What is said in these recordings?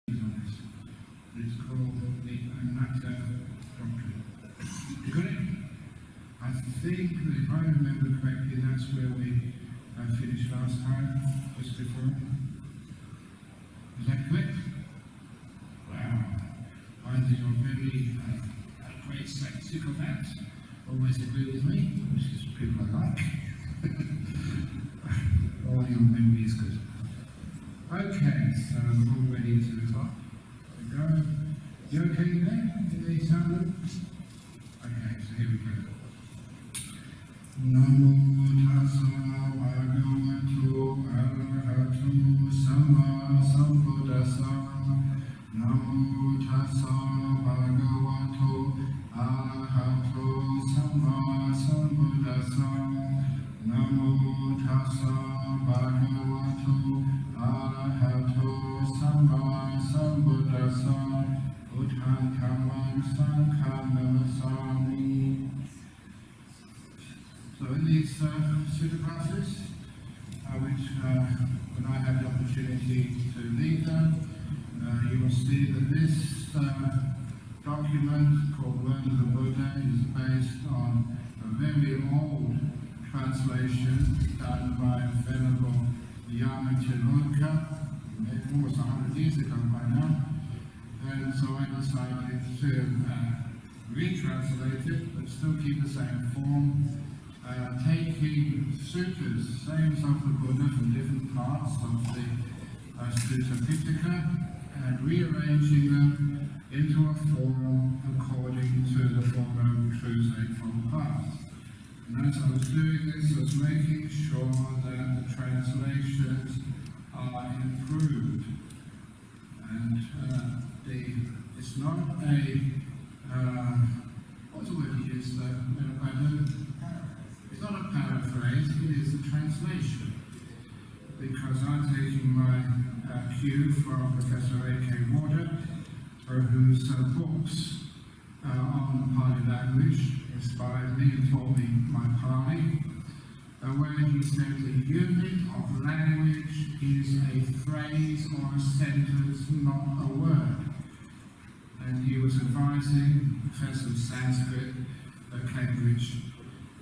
It's called the Anatta Doctrine. You got it? I think, if I remember correctly, that's where we finished last time, just before. Is that correct? Wow. I think you're very great skeptic of that. Always agree with me, which is people I like. All your memory is good. Okay, so we're all ready to go. You okay there? Do they sound good? Okay, so here we go. Namo tassa bhagavato arahato sama sambuddhassa. Namo tassa bhagavato arahato sama sambuddhassa. Namo tassa bhagavato arahato sama sambuddhassa. Buddhaṃ dhammam sangham namasami. So in these sutta classes, which when I have the opportunity to lead them, you will see that this document called Word of the Buddha is based on a very old translation done by Venerable Yama almost 100 years ago by now. And so I decided to retranslate it, but still keep the same form, taking sutras, sayings of the Buddha from different parts of the Sutta Pitaka, and rearranging them into a form according to the Four Noble Truths Eightfold Path. And as I was doing this, I was making sure that the translations are improved. And it's not a, what's the word you use though? It's not a paraphrase, it is a translation. Because I'm taking my cue from Professor A.K. Warder, whose books on the Pali language inspired me and taught me my Pali, where he said the unit of language is a phrase or a sentence, not a word. And he was advising Professor of Sanskrit at Cambridge,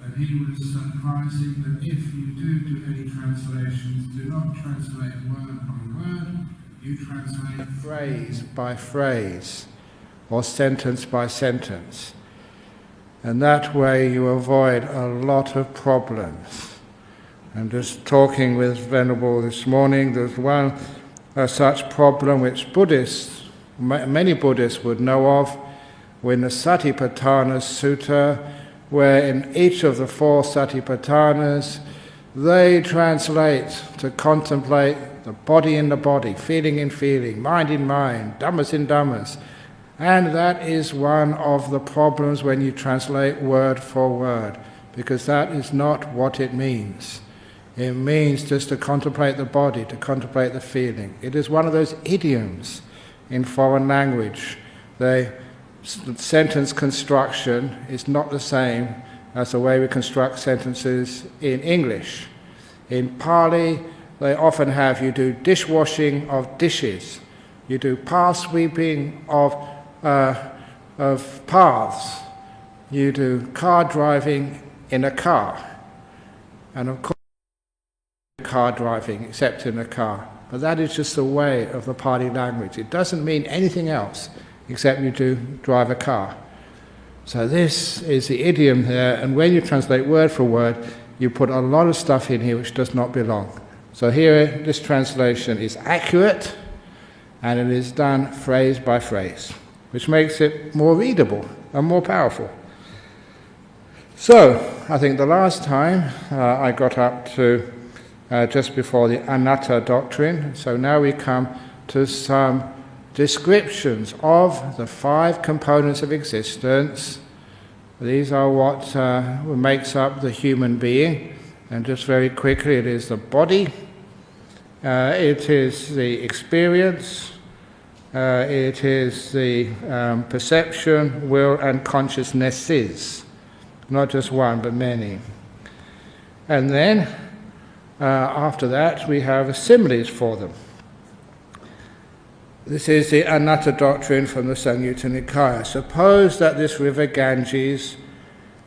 and he was advising that if you do any translations, do not translate word by word, you translate phrase by phrase, or sentence by sentence. And that way you avoid a lot of problems. I'm just talking with Venerable this morning. There's one such problem which Buddhists, many Buddhists would know of, in the Satipatthana Sutta, where in each of the four Satipatthanas, they translate to contemplate the body in the body, feeling in feeling, mind in mind, dhammas in dhammas. And that is one of the problems when you translate word for word, because that is not what it means. It means just to contemplate the body, to contemplate the feeling. It is one of those idioms in foreign language. The sentence construction is not the same as the way we construct sentences in English. In Pali, they often have you do dishwashing of dishes, you do path sweeping of paths, you do car driving in a car, and of course car driving except in a car. But that is just the way of the Pali language. It doesn't mean anything else except you do drive a car. So this is the idiom there, and when you translate word for word, you put a lot of stuff in here which does not belong. So here, this translation is accurate, and it is done phrase by phrase, which makes it more readable and more powerful. So, I think the last time I got up to just before the Anatta doctrine, so now we come to some descriptions of the five components of existence. These are what makes up the human being, and just very quickly, it is the body, it is the experience, it is the perception, will and consciousnesses, not just one but many. And then after that we have similes for them. This is the Anatta doctrine from the Samyutta Nikaya. Suppose that this river Ganges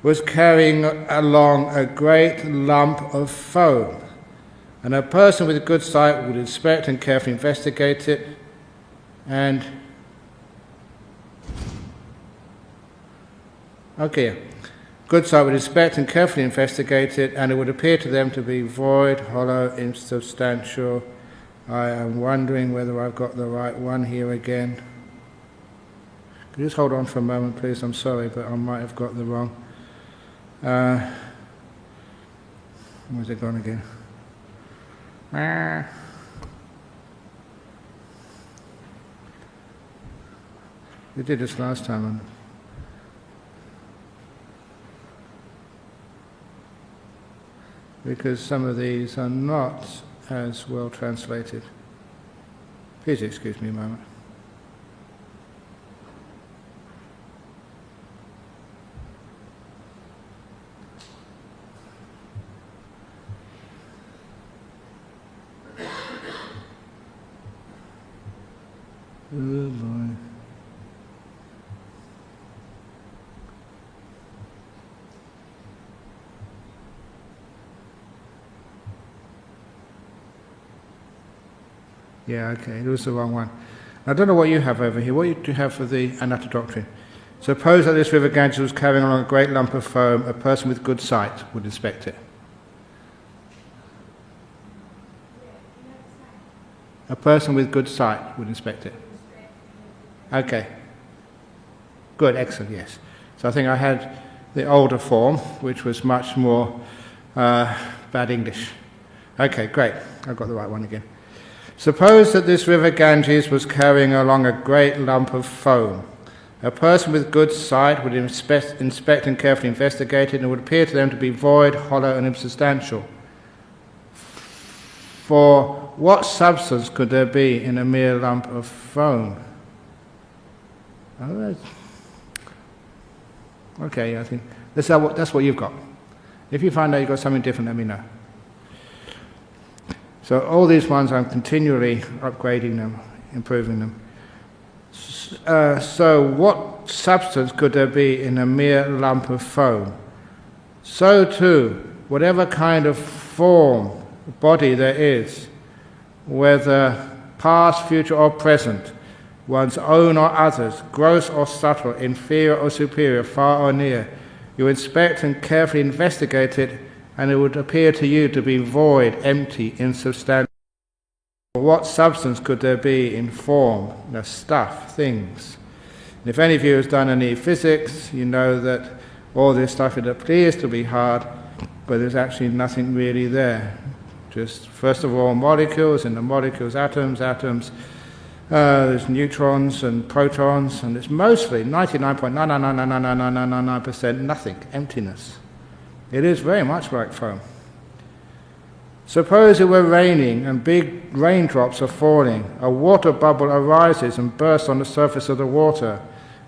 was carrying along a great lump of foam, and a person with good sight would inspect and carefully investigate it, and good sight would inspect and carefully investigate it, and it would appear to them to be void, hollow, insubstantial. I am wondering whether I've got the right one here again. Could you just hold on for a moment, please? I'm sorry, but I might have got the wrong. Where's it gone again? We did this last time. Because some of these are not as well translated. Please excuse me a moment. Oh boy. Yeah, okay, it was the wrong one. I don't know what you have over here. What do you have for the Anatta doctrine? Suppose that this river Ganges was carrying along a great lump of foam, a person with good sight would inspect it. A person with good sight would inspect it. Okay. Good, excellent, yes. So I think I had the older form, which was much more bad English. Okay, great. I've got the right one again. Suppose that this river Ganges was carrying along a great lump of foam. A person with good sight would inspect and carefully investigate it, and it would appear to them to be void, hollow, and insubstantial. For what substance could there be in a mere lump of foam? Okay, I think that's what you've got. If you find out you've got something different, let me know. So all these ones, I'm continually upgrading them, improving them. So what substance could there be in a mere lump of foam? So too, whatever kind of form, body there is, whether past, future or present, one's own or others, gross or subtle, inferior or superior, far or near, you inspect and carefully investigate it, and it would appear to you to be void, empty, insubstantial. What substance could there be in form, stuff, things? And if any of you has done any physics, you know that all this stuff, it appears to be hard, but there's actually nothing really there. Just, first of all, molecules, and the molecules, atoms, there's neutrons and protons, and it's mostly 99.9999999% nothing, emptiness. It is very much like foam. Suppose it were raining and big raindrops are falling. A water bubble arises and bursts on the surface of the water.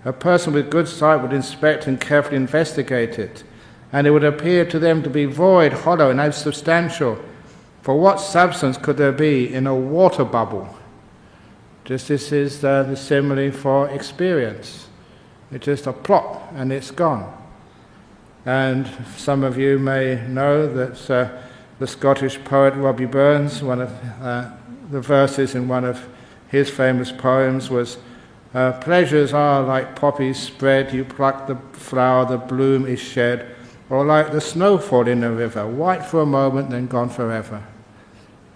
A person with good sight would inspect and carefully investigate it, and it would appear to them to be void, hollow, and unsubstantial. For what substance could there be in a water bubble? Just this is the simile for experience. It's just a plop and it's gone. And some of you may know that the Scottish poet Robbie Burns, one of the verses in one of his famous poems was, pleasures are like poppies spread, you pluck the flower, the bloom is shed, or like the snowfall in a river, white for a moment, then gone forever.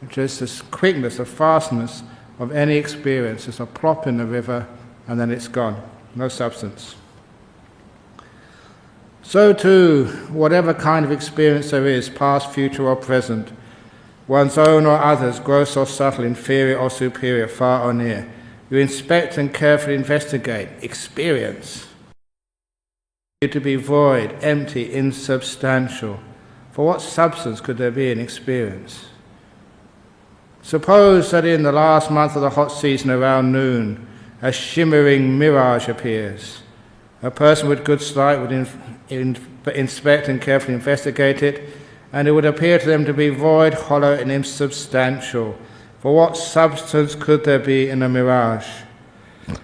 Just this quickness, the fastness of any experience, it's a plop in the river, and then it's gone, no substance. So too, whatever kind of experience there is, past, future or present, one's own or others, gross or subtle, inferior or superior, far or near, you inspect and carefully investigate, experience, to be void, empty, insubstantial. For what substance could there be in experience? Suppose that in the last month of the hot season around noon, a shimmering mirage appears. A person with good sight would inspect and carefully investigate it, and it would appear to them to be void, hollow, and insubstantial. For what substance could there be in a mirage?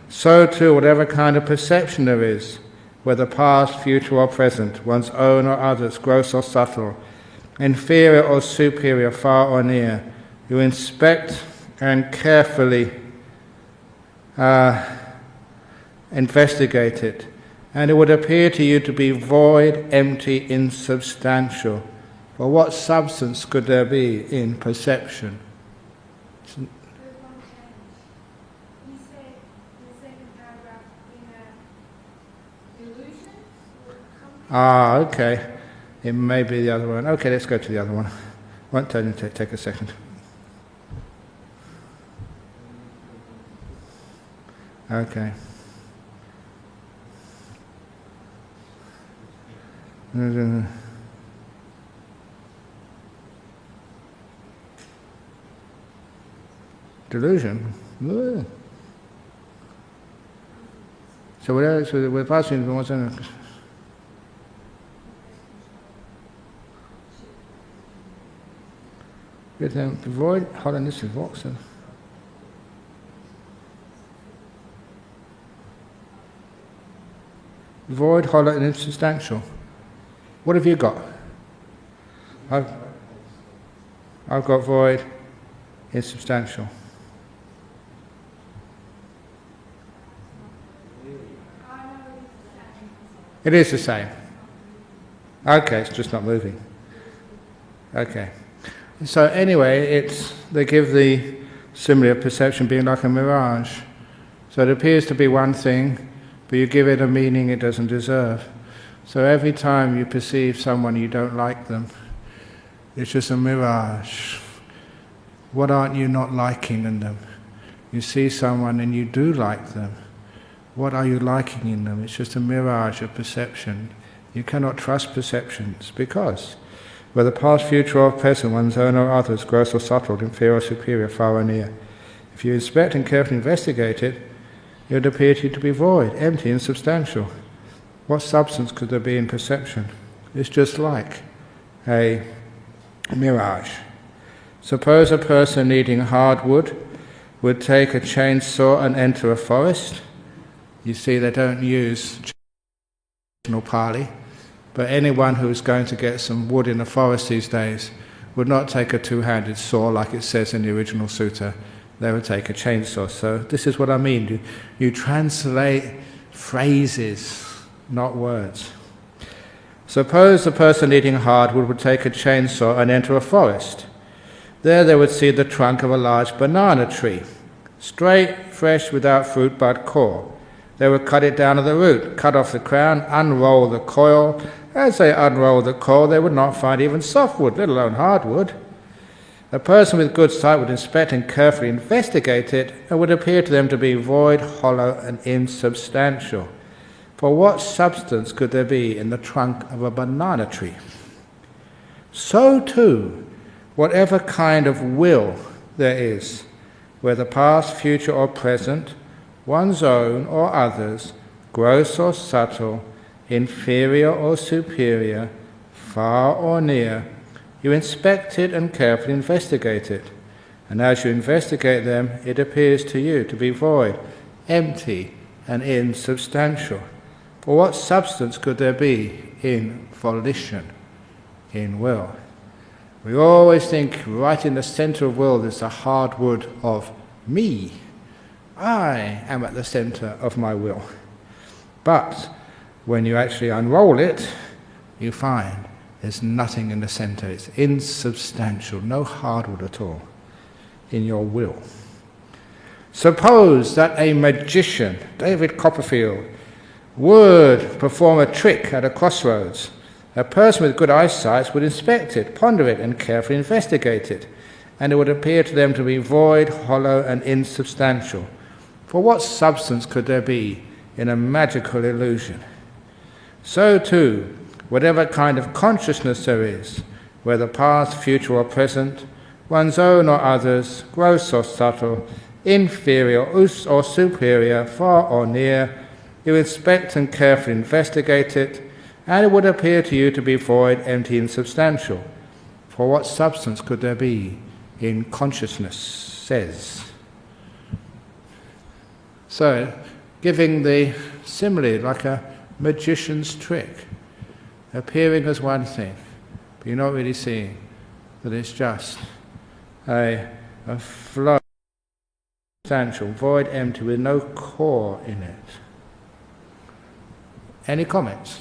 So too, whatever kind of perception there is, whether past, future or present, one's own or others, gross or subtle, inferior or superior, far or near, you inspect and carefully investigate it, and it would appear to you to be void, empty, insubstantial. For what substance could there be in perception? Okay. It may be the other one. Okay, let's go to the other one. Won't tell you to take a second. Okay. Delusion. So what else? We're passing from what's in. Void, hold on, this is Voxen. Void, hollow and insubstantial. What have you got? I've got void, insubstantial. It is the same. Okay, it's just not moving. Okay. So anyway, they give the simile of perception being like a mirage. So it appears to be one thing, but you give it a meaning it doesn't deserve. So every time you perceive someone you don't like them, it's just a mirage. What aren't you not liking in them? You see someone and you do like them. What are you liking in them? It's just a mirage of perception. You cannot trust perceptions because whether past, future or present, one's own or others, gross or subtle, inferior or superior, far or near. If you inspect and carefully investigate it, it would appear to you to be void, empty, insubstantial. What substance could there be in perception? It's just like a mirage. Suppose a person needing hardwood would take a chainsaw and enter a forest. You see, they don't use traditional Pali. But anyone who's going to get some wood in the forest these days would not take a two-handed saw like it says in the original sutta. They would take a chainsaw. So this is what I mean. You translate phrases, not words. Suppose the person eating hardwood would take a chainsaw and enter a forest. There they would see the trunk of a large banana tree, straight, fresh, without fruit but core. They would cut it down at the root, cut off the crown, unroll the coil. As they unrolled the coil, they would not find even softwood, let alone hardwood. A person with good sight would inspect and carefully investigate it, and would appear to them to be void, hollow, and insubstantial. For what substance could there be in the trunk of a banana tree? So too, whatever kind of will there is, whether past, future, or present, one's own or others, gross or subtle, inferior or superior, far or near, you inspect it and carefully investigate it. And as you investigate them, it appears to you to be void, empty, and insubstantial. For what substance could there be in volition, in will? We always think right in the center of will there's the hardwood of me. I am at the center of my will. But when you actually unroll it, you find there's nothing in the center. It's insubstantial, no hardwood at all in your will. Suppose that a magician, David Copperfield, would perform a trick at a crossroads. A person with good eyesight would inspect it, ponder it, and carefully investigate it, and it would appear to them to be void, hollow, and insubstantial. For what substance could there be in a magical illusion? So too, whatever kind of consciousness there is, whether past, future, or present, one's own or others, gross or subtle, inferior or superior, far or near, you inspect and carefully investigate it, and it would appear to you to be void, empty, and substantial. For what substance could there be in consciousness, says. So, giving the simile like a magician's trick, appearing as one thing, but you're not really seeing that it's just a flow, substantial, void, empty, with no core in it. Any comments?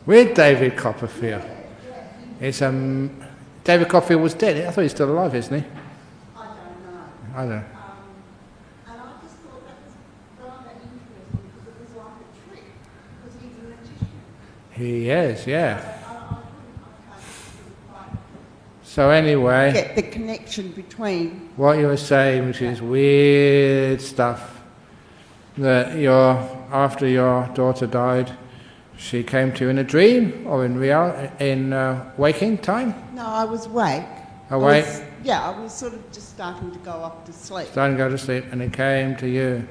With David Copperfield. It's David Copperfield was dead. I thought he's still alive, isn't he? I don't know. I don't know. And I just thought that was rather interesting because it was like a trick, because he's a magician. He is, yeah. I can't quite So anyway, get the connection between what you were saying, which is weird stuff, that after your daughter died, she came to you in a dream or in waking time? No, I was awake. Awake? I was sort of just starting to go off to sleep. Starting to go to sleep, and it came to you.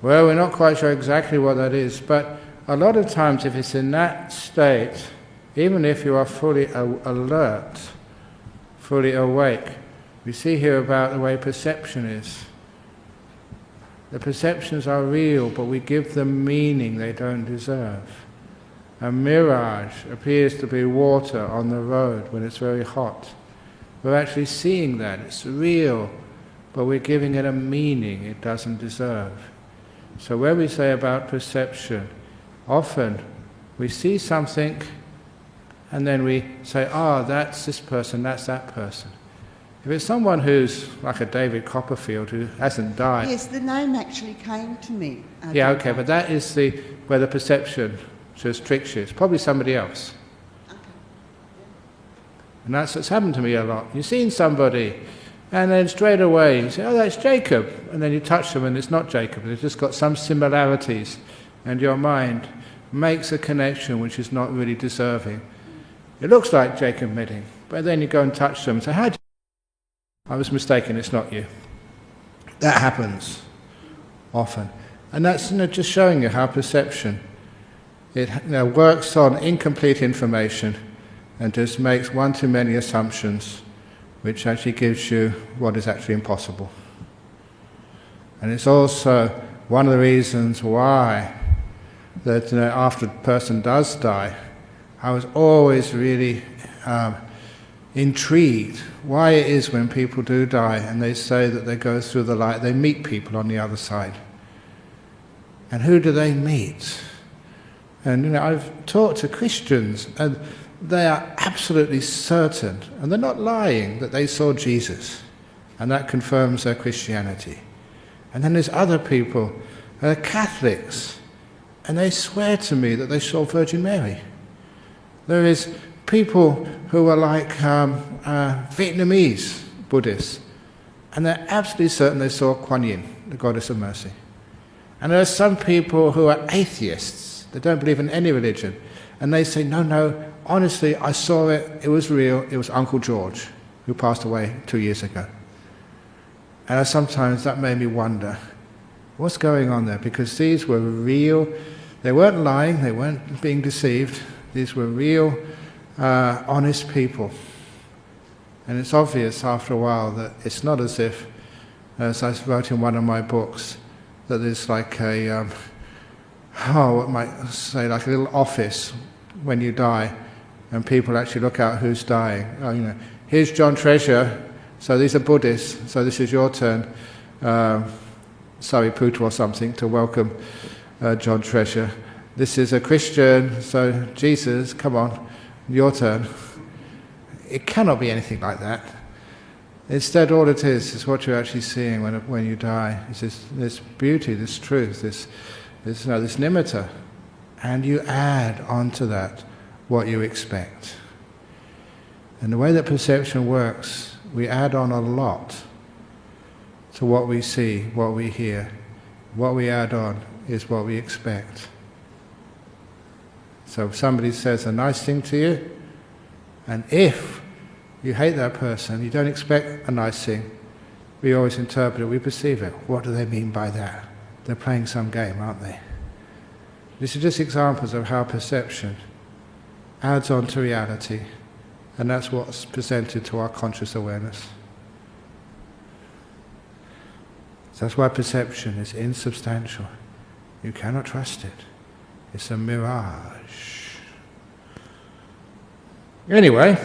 Well, we're not quite sure exactly what that is, but a lot of times if it's in that state, even if you are fully alert, fully awake, we see here about the way perception is. The perceptions are real, but we give them meaning they don't deserve. A mirage appears to be water on the road when it's very hot. We're actually seeing that. It's real, but we're giving it a meaning it doesn't deserve. So when we say about perception, often we see something and then we say, that's this person, that's that person. If it's someone who's like a David Copperfield who hasn't died... Yes, the name actually came to me. Yeah, okay, but that is where the perception just tricks you. It's probably somebody else. Okay. And that's what's happened to me a lot. You've seen somebody, and then straight away you say, that's Jacob. And then you touch them and it's not Jacob. They've just got some similarities. And your mind makes a connection which is not really deserving. It looks like Jacob Medding, but then you go and touch them and say, hi, I was mistaken, it's not you. That happens often. And that's just showing you how perception, it works on incomplete information and just makes one too many assumptions, which actually gives you what is actually impossible. And it's also one of the reasons why that after the person does die, I was always really intrigued why it is when people do die and they say that they go through the light, they meet people on the other side. And who do they meet? And I've talked to Christians and they are absolutely certain, and they're not lying, that they saw Jesus, and that confirms their Christianity. And then there's other people, Catholics, and they swear to me that they saw Virgin Mary. There is people who are like Vietnamese Buddhists, and they're absolutely certain they saw Kuan Yin, the goddess of mercy. And there are some people who are atheists, they don't believe in any religion, and they say, no, honestly, I saw it, it was real, it was Uncle George, who passed away 2 years ago. And sometimes that made me wonder, what's going on there? Because these were real, they weren't lying, they weren't being deceived, these were real, honest people. And it's obvious after a while that it's not as if, as I wrote in one of my books, that there's like a, what might say, like a little office when you die, and people actually look out who's dying. Here's John Treasure, so these are Buddhists, so this is your turn, Sariputta or something, to welcome John Treasure. This is a Christian, so Jesus, come on, your turn. It cannot be anything like that. Instead, all it is what you're actually seeing when you die. It's this beauty, this truth, this nimitta. And you add onto that what you expect. And the way that perception works, we add on a lot to what we see, what we hear. What we add on is what we expect. So if somebody says a nice thing to you, and if you hate that person, you don't expect a nice thing, we always interpret it, we perceive it. What do they mean by that? They're playing some game, aren't they? These are just examples of how perception adds on to reality, and that's what's presented to our conscious awareness. So that's why perception is insubstantial. You cannot trust it. It's a mirage. Anyway,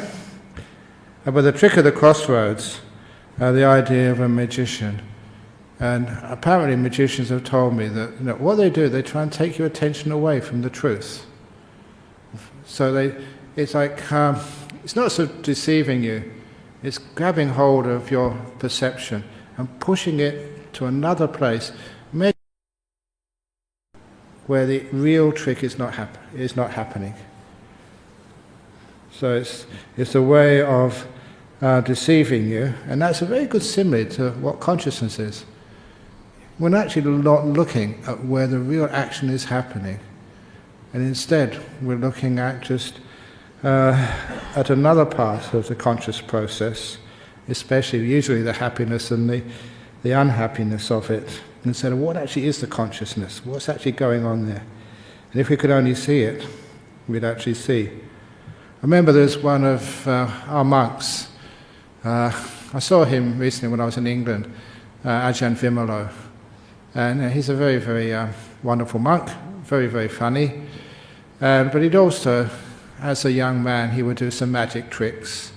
but the trick of the crossroads, the idea of a magician, and apparently magicians have told me that what they do, they try and take your attention away from the truth. So it's like, it's not so deceiving you, it's grabbing hold of your perception and pushing it to another place where the real trick is not happening. So it's a way of deceiving you, and that's a very good simile to what consciousness is. We're actually not looking at where the real action is happening, and instead we're looking at just at another part of the conscious process, especially usually the happiness and the unhappiness of it, instead of what actually is the consciousness, what's actually going on there. And if we could only see it, we'd actually see. I remember there's one of our monks, I saw him recently when I was in England, Ajahn Vimalo, and he's a very, very wonderful monk, very, very funny, but he'd also, as a young man, he would do some magic tricks,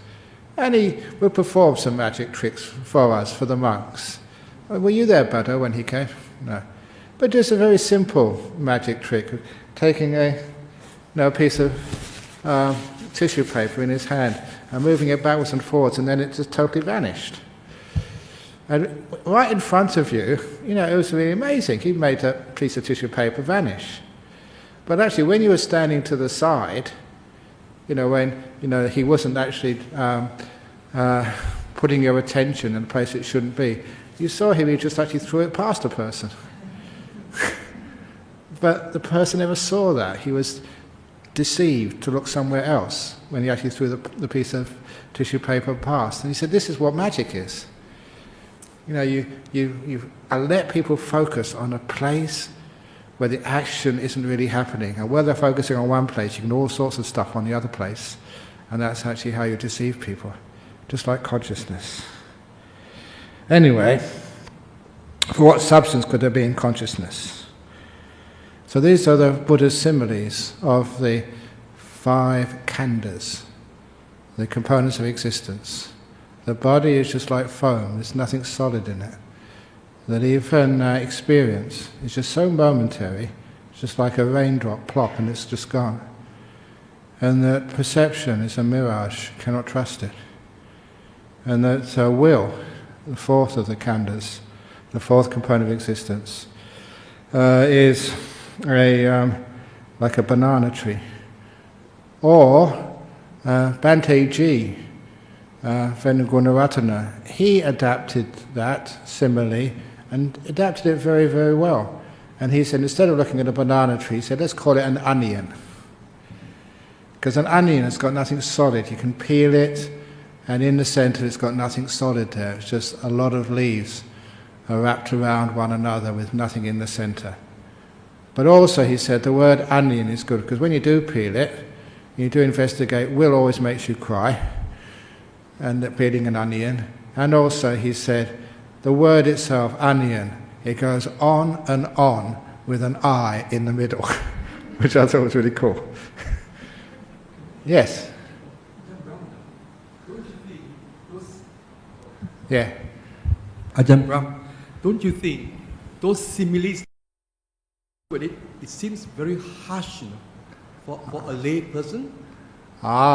and he would perform some magic tricks for us, for the monks. Were you there, Buddha, when he came? No. But just a very simple magic trick, taking a piece of tissue paper in his hand and moving it backwards and forwards, and then it just totally vanished. And right in front of you, it was really amazing. He made a piece of tissue paper vanish. But actually, when you were standing to the side, when he wasn't actually putting your attention in a place it shouldn't be, you saw him, he just actually threw it past a person. But the person never saw that. He was deceived to look somewhere else when he actually threw the piece of tissue paper past. And he said, this is what magic is. You let people focus on a place where the action isn't really happening. And where they're focusing on one place, you can do all sorts of stuff on the other place. And that's actually how you deceive people, just like consciousness. Anyway, for what substance could there be in consciousness? So these are the Buddha's similes of the 5 khandhas, the components of existence. The body is just like foam, there's nothing solid in it. That even experience is just so momentary, it's just like a raindrop, plop, and it's just gone. And that perception is a mirage, cannot trust it. And that will, the 4th of the khandhas, the 4th component of existence, is like a banana tree. Or Bhante Ji, Ven Ajahn, he adapted that simile and adapted it very, very well. And he said, instead of looking at a banana tree, he said, let's call it an onion. Because an onion has got nothing solid. You can peel it, and in the centre it's got nothing solid there. It's just a lot of leaves are wrapped around one another with nothing in the centre. But also, he said, the word onion is good, because when you do peel it, you do investigate, will always makes you cry, and peeling an onion. And also, he said, the word itself, onion, it goes on and on with an I in the middle, which I thought was really cool. Yes? Yeah. Ajahn Brahm, don't you think those similes, it seems very harsh, for a lay person?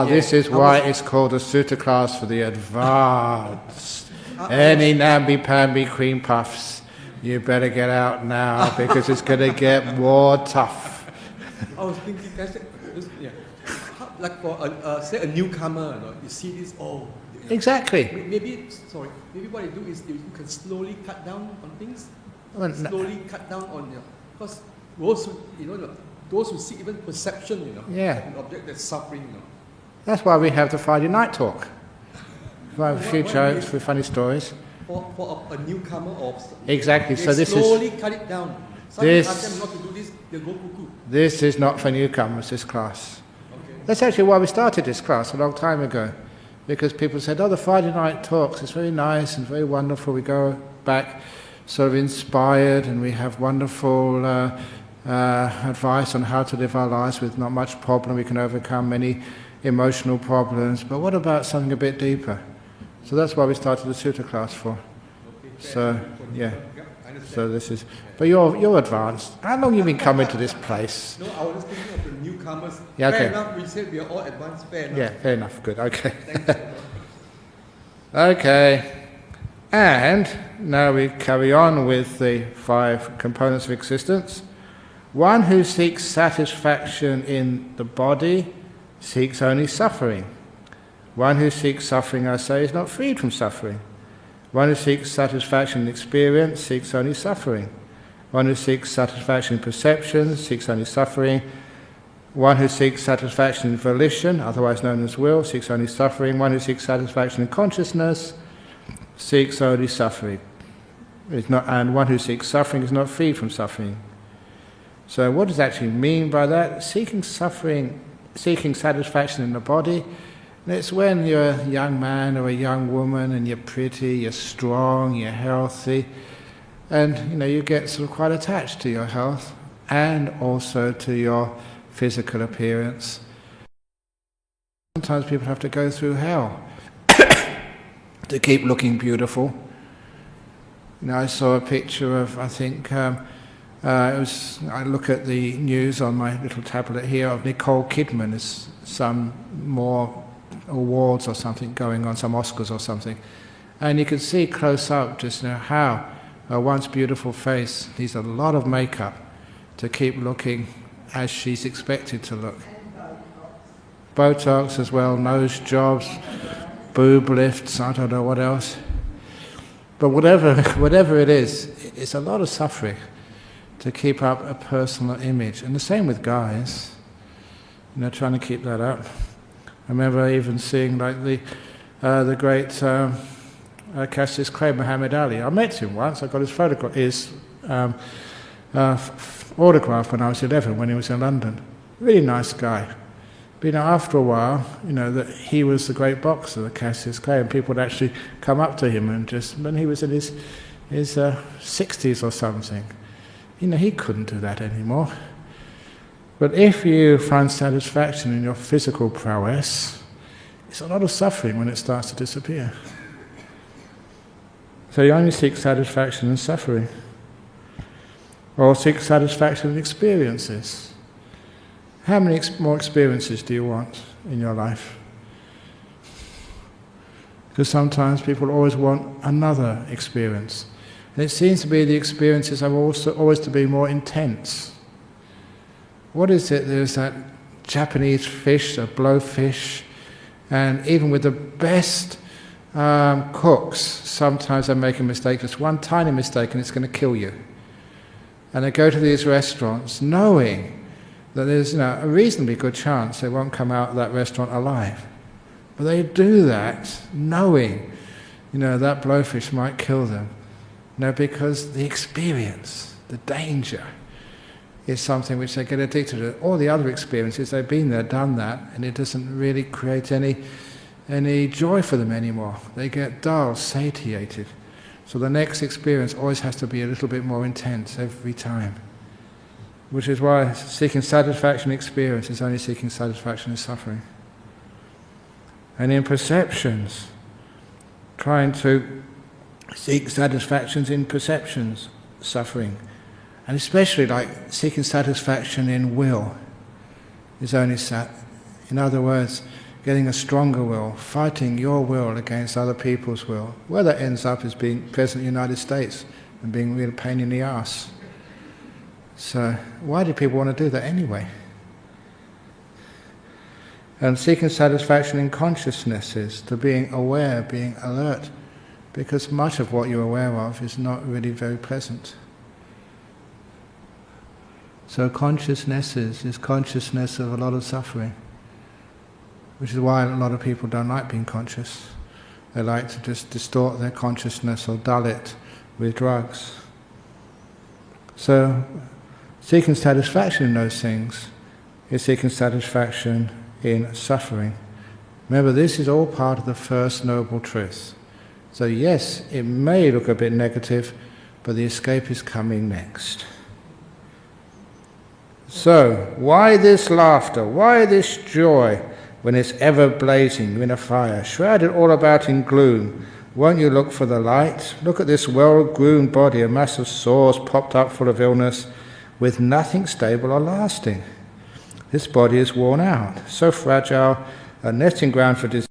This is why it's called a sutta class for the advanced. Any namby-pamby cream puffs, you better get out now because it's going to get more tough. I was thinking, like for say a newcomer, you see this, Exactly. Maybe what you do is you can slowly cut down on things. Slowly cut down on because those who see even perception, an object that's suffering, That's why we have the Friday night talk. We have a few jokes with funny stories. for a newcomer or Exactly. They So this slowly is cut it down. Some ask them not to do this, they'll go cuckoo. this is not for newcomers. This class. Okay. That's actually why we started this class a long time ago, because people said, "Oh, the Friday night talks. It's very nice and very wonderful. We go back, sort of inspired, and we have wonderful advice on how to live our lives with not much problem. We can overcome many emotional problems. But what about something a bit deeper?" So that's why we started the Sutta class for. So yeah. So this is. But you're advanced. How long have you been coming to this place? No, I was just thinking of the newcomers. Yeah, okay. Fair enough, we said we are all advanced, fair enough. Yeah, fair enough. Good. Okay. Thank you. Okay. And now we carry on with the 5 components of existence. One who seeks satisfaction in the body seeks only suffering. One who seeks suffering, I say, is not freed from suffering. One who seeks satisfaction in experience seeks only suffering. One who seeks satisfaction in perception seeks only suffering. One who seeks satisfaction in volition, otherwise known as will, seeks only suffering. One who seeks satisfaction in consciousness seeks only suffering. And one who seeks suffering is not freed from suffering. So what does it actually mean by that? Seeking satisfaction in the body, it's when you're a young man or a young woman and you're pretty, you're strong, you're healthy, and you get sort of quite attached to your health and also to your physical appearance. Sometimes people have to go through hell to keep looking beautiful. I saw a picture of, I think, I look at the news on my little tablet here of Nicole Kidman. There's some more awards or something going on, some Oscars or something. And you can see close up just how her once beautiful face needs a lot of makeup to keep looking as she's expected to look. Botox as well, nose jobs, boob lifts, I don't know what else. But whatever it is, it's a lot of suffering to keep up a personal image. And the same with guys, trying to keep that up. I remember even seeing like the great Cassius Clay, Muhammad Ali. I met him once. I got his photograph, his autograph when I was 11, when he was in London. Really nice guy. But after a while, that he was the great boxer, the Cassius Clay, and people would actually come up to him and just, when he was in his 60s or something, he couldn't do that anymore. But if you find satisfaction in your physical prowess, it's a lot of suffering when it starts to disappear. So you only seek satisfaction in suffering, or seek satisfaction in experiences. How many more experiences do you want in your life? Because sometimes people always want another experience. And it seems to be the experiences are also always to be more intense. What is it? There's that Japanese fish, a blowfish, and even with the best cooks, sometimes they make a mistake, just one tiny mistake, and it's going to kill you. And they go to these restaurants knowing that there's a reasonably good chance they won't come out of that restaurant alive. But they do that knowing, that blowfish might kill them. Because the experience, the danger, is something which they get addicted to. All the other experiences, they've been there, done that, and it doesn't really create any joy for them anymore. They get dull, satiated. So the next experience always has to be a little bit more intense every time. Which is why seeking satisfaction in experience is only seeking satisfaction in suffering. And in perceptions, trying to seek satisfactions in perceptions, suffering. And especially seeking satisfaction in will is only in other words, getting a stronger will, fighting your will against other people's will. Where that ends up is being President of the United States and being a real pain in the ass. So why do people want to do that anyway? And seeking satisfaction in consciousness is to being aware, being alert, because much of what you're aware of is not really very pleasant. So consciousness is consciousness of a lot of suffering, which is why a lot of people don't like being conscious. They like to just distort their consciousness or dull it with drugs. So, seeking satisfaction in those things is seeking satisfaction in suffering. Remember, this is all part of the first noble truth. So yes, it may look a bit negative, but the escape is coming next. So, why this laughter? Why this joy when it's ever blazing in a fire, shrouded all about in gloom? Won't you look for the light? Look at this well-groomed body, a mass of sores popped up full of illness, with nothing stable or lasting. This body is worn out, so fragile, a nesting ground for disease,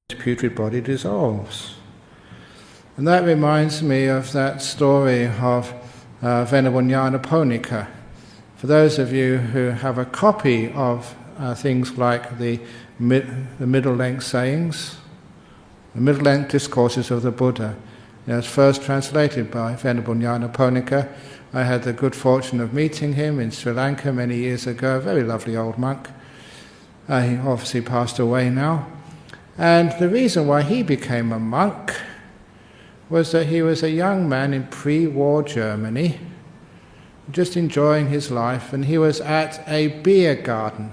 this putrid body dissolves. And that reminds me of that story of Venerable Nyanaponika. For those of you who have a copy of things like the middle-length sayings, the middle-length discourses of the Buddha, it was first translated by Venerable Nyanaponika. I had the good fortune of meeting him in Sri Lanka many years ago, a very lovely old monk. He obviously passed away now. And the reason why he became a monk was that he was a young man in pre-war Germany, just enjoying his life, and he was at a beer garden.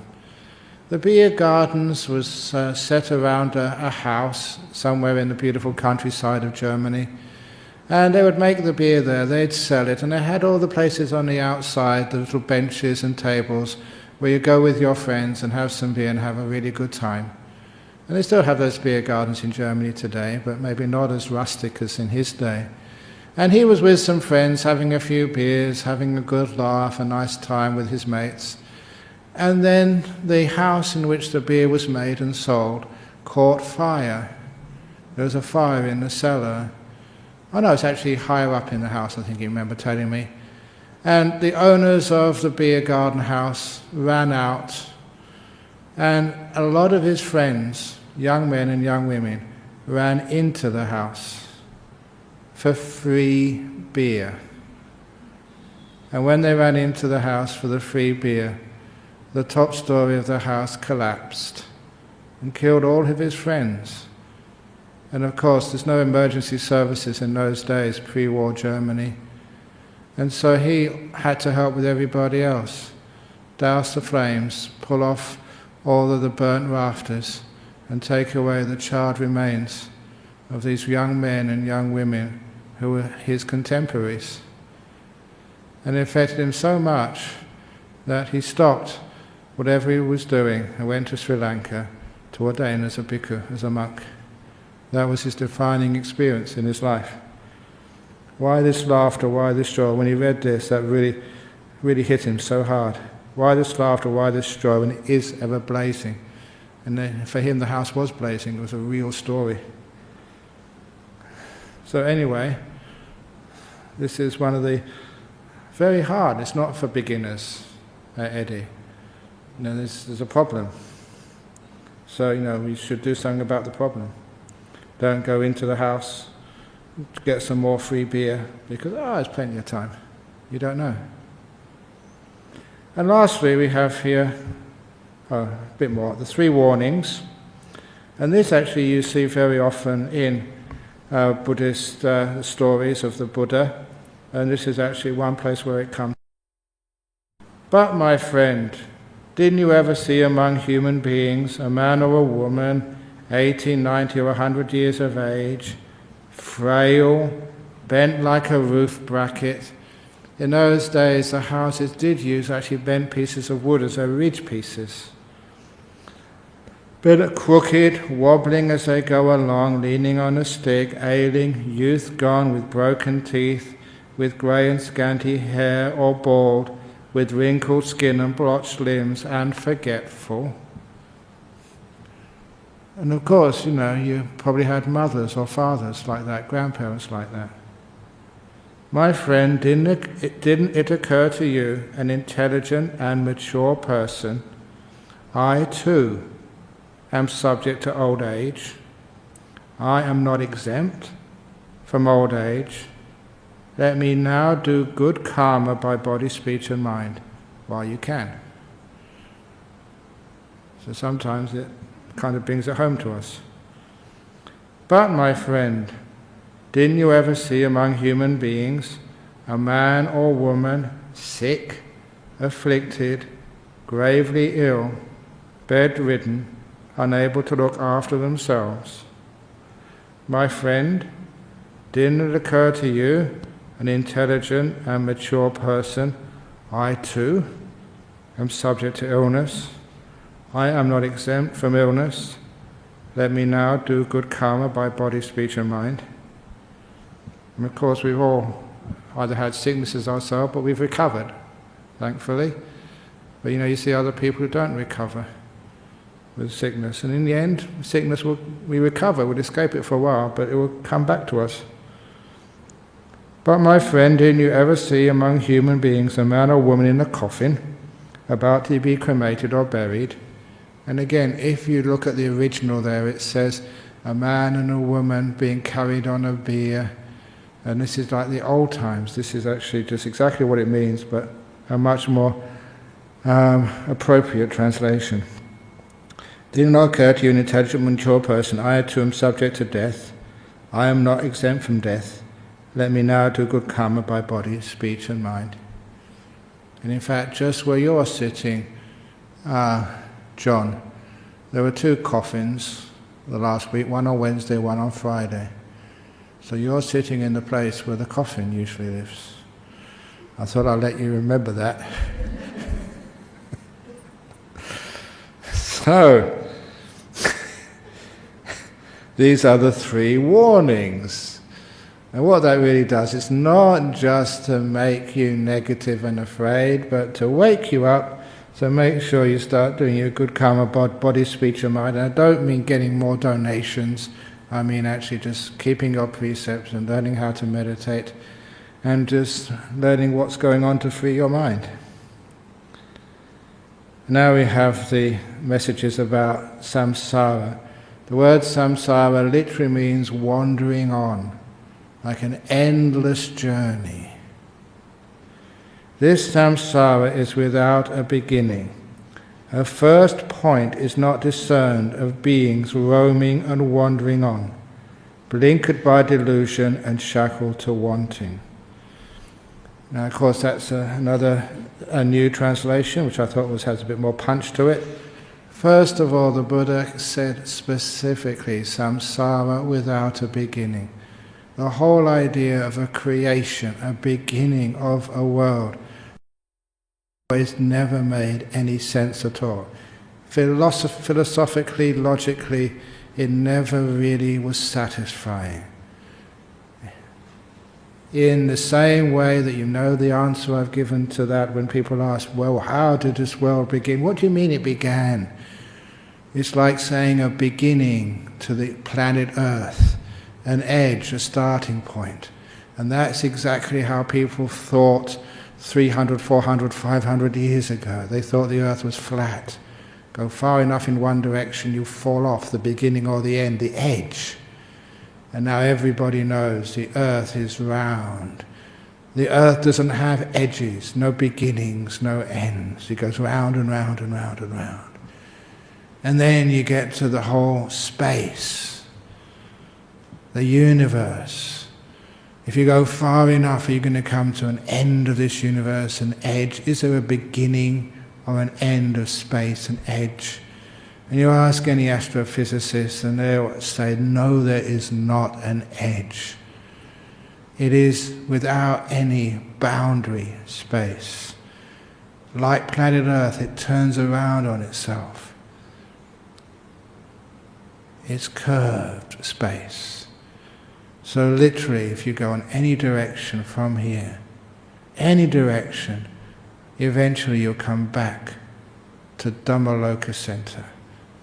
The beer gardens was set around a house somewhere in the beautiful countryside of Germany, and they would make the beer there, they'd sell it, and they had all the places on the outside, the little benches and tables where you go with your friends and have some beer and have a really good time. And they still have those beer gardens in Germany today, but maybe not as rustic as in his day. And he was with some friends, having a few beers, having a good laugh, a nice time with his mates. And then the house in which the beer was made and sold caught fire. There was a fire in the cellar. Oh no, it's actually higher up in the house, I think you remember telling me. And the owners of the beer garden house ran out, and a lot of his friends, young men and young women, ran into the house for free beer. And when they ran into the house for the free beer, the top story of the house collapsed and killed all of his friends. And of course, there's no emergency services in those days, pre-war Germany. And so he had to help with everybody else, douse the flames, pull off all of the burnt rafters, and take away the charred remains of these young men and young women who were his contemporaries. And it affected him so much that he stopped whatever he was doing and went to Sri Lanka to ordain as a bhikkhu, as a monk. That was his defining experience in his life. Why this laughter, why this joy? When he read this, that really hit him so hard. Why this laughter, why this joy, when it is ever blazing? And then for him the house was blazing, it was a real story. So anyway, this is one of the very hard, it's not for beginners, Eddie. There's a problem. So, we should do something about the problem. Don't go into the house to get some more free beer because, there's plenty of time. You don't know. And lastly, we have here a bit more, the 3 warnings. And this actually you see very often in Buddhist stories of the Buddha. And this is actually one place where it comes. But my friend, didn't you ever see among human beings a man or a woman, 80, 90 or 100 years of age, frail, bent like a roof bracket? In those days the houses did use actually bent pieces of wood as their ridge pieces. Bit crooked, wobbling as they go along, leaning on a stick, ailing, youth gone with broken teeth, with grey and scanty hair or bald, with wrinkled skin and blotched limbs, and forgetful. And of course, you probably had mothers or fathers like that, grandparents like that. My friend, didn't it occur to you, an intelligent and mature person, I too am subject to old age. I am not exempt from old age. Let me now do good karma by body, speech and mind while you can. So sometimes it kind of brings it home to us. But, my friend, didn't you ever see among human beings a man or woman sick, afflicted, gravely ill, bedridden, unable to look after themselves? My friend, didn't it occur to you, an intelligent and mature person, I too am subject to illness. I am not exempt from illness. Let me now do good karma by body, speech and mind. And of course we've all either had sicknesses ourselves, but we've recovered, thankfully. But you see other people who don't recover with sickness. And in the end, sickness we recover, we'll escape it for a while, but it will come back to us. But my friend, didn't you ever see among human beings a man or woman in a coffin, about to be cremated or buried? And again, if you look at the original there, it says a man and a woman being carried on a bier. And this is like the old times. This is actually just exactly what it means, but a much more appropriate translation. Did it not occur to you, an intelligent, mature person, I too am subject to death. I am not exempt from death. Let me now do good karma by body, speech and mind. And in fact, just where you're sitting, John, there were 2 coffins the last week, one on Wednesday, one on Friday. So you're sitting in the place where the coffin usually lives. I thought I'd let you remember that. So, these are the 3 warnings. And what that really does, it's not just to make you negative and afraid, but to wake you up, so make sure you start doing your good karma, body, speech and mind. And I don't mean getting more donations, I mean actually just keeping your precepts and learning how to meditate and just learning what's going on to free your mind. Now we have the messages about samsara. The word samsara literally means wandering on, like an endless journey. This samsara is without a beginning. Her first point is not discerned of beings roaming and wandering on, blinkered by delusion and shackled to wanting. Now, of course, that's a new translation, which I thought has a bit more punch to it. First of all, the Buddha said specifically, samsara without a beginning. The whole idea of a creation, a beginning of a world, has never made any sense at all. Philosophically, logically, it never really was satisfying. In the same way that you know the answer I've given to that when people ask, well, how did this world begin? What do you mean it began? It's like saying a beginning to the planet Earth, an edge, a starting point. And that's exactly how people thought 300, 400, 500 years ago. They thought the Earth was flat. Go far enough in one direction, you fall off the beginning or the end, the edge. And now everybody knows the Earth is round. The Earth doesn't have edges, no beginnings, no ends. It goes round and round and round and round. And then you get to the whole space, the universe. If you go far enough, are you going to come to an end of this universe, an edge? Is there a beginning or an end of space, an edge? And you ask any astrophysicist and they'll say, no, there is not an edge. It is without any boundary space. Like planet Earth, it turns around on itself. It's curved space. So literally, if you go in any direction from here, any direction, eventually you'll come back to Dhammaloka Center.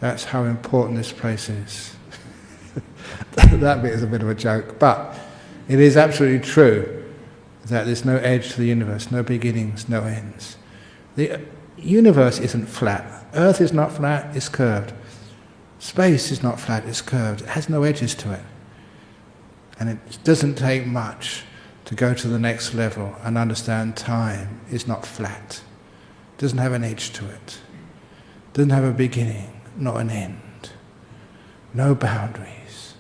That's how important this place is. That bit is a bit of a joke, but it is absolutely true that there's no edge to the universe, no beginnings, no ends. The universe isn't flat. Earth is not flat, it's curved. Space is not flat, it's curved. It has no edges to it. And it doesn't take much to go to the next level and understand time is not flat. It doesn't have an edge to it. It doesn't have a beginning, not an end. No boundaries.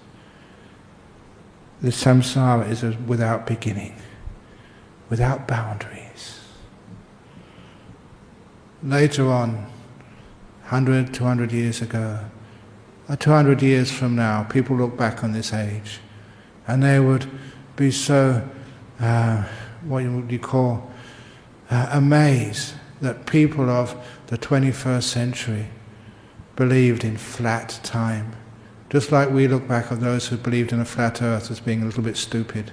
the samsara is without beginning, without boundaries. Later on, 100, 200 years ago, or 200 years from now, people look back on this age and they would be so, what would you call, amazed that people of the 21st century believed in flat time. Just like we look back on those who believed in a flat earth as being a little bit stupid.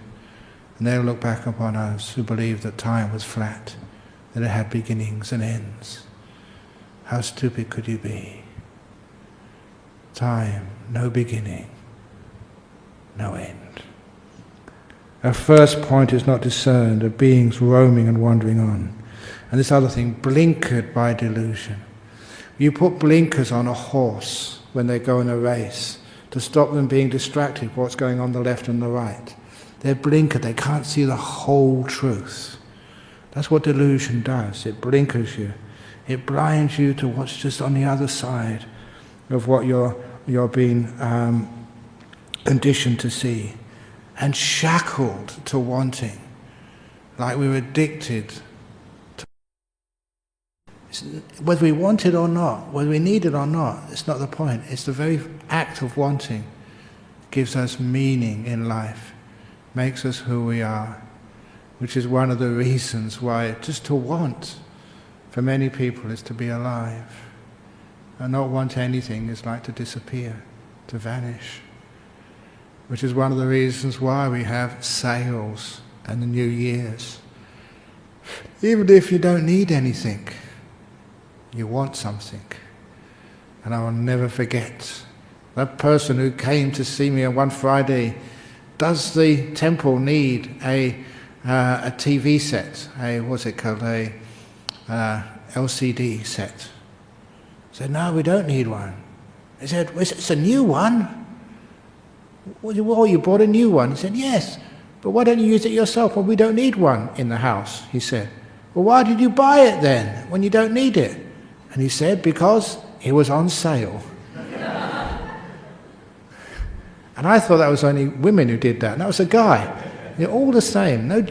And they'll look back upon us who believed that time was flat, that it had beginnings and ends. How stupid could you be? Time, no beginning, no end. Our first point is not discerned, of beings roaming and wandering on. And this other thing, blinkered by delusion. You put blinkers on a horse when they go in a race to stop them being distracted by what's going on the left and the right. They're blinkered, they can't see the whole truth. That's what delusion does. It blinkers you. It blinds you to what's just on the other side of what you're being conditioned to see. And shackled to wanting, like we're addicted to. Whether we want it or not, whether we need it or not, it's not the point. It's the very act of wanting gives us meaning in life, makes us who we are, which is one of the reasons why just to want for many people is to be alive. And not want anything is like to disappear, to vanish. Which is one of the reasons why we have sales and the New Year's. Even if you don't need anything, you want something. And I will never forget that person who came to see me on one Friday. Does the temple need a TV set? What's it called? A LCD set? I said, no, we don't need one. He said, well, it's a new one. Well, you bought a new one. He said, yes, but why don't you use it yourself? Well, we don't need one in the house, he said. Well, why did you buy it then, when you don't need it? And he said, because it was on sale. And I thought that was only women who did that, and that was a guy. They're all the same, no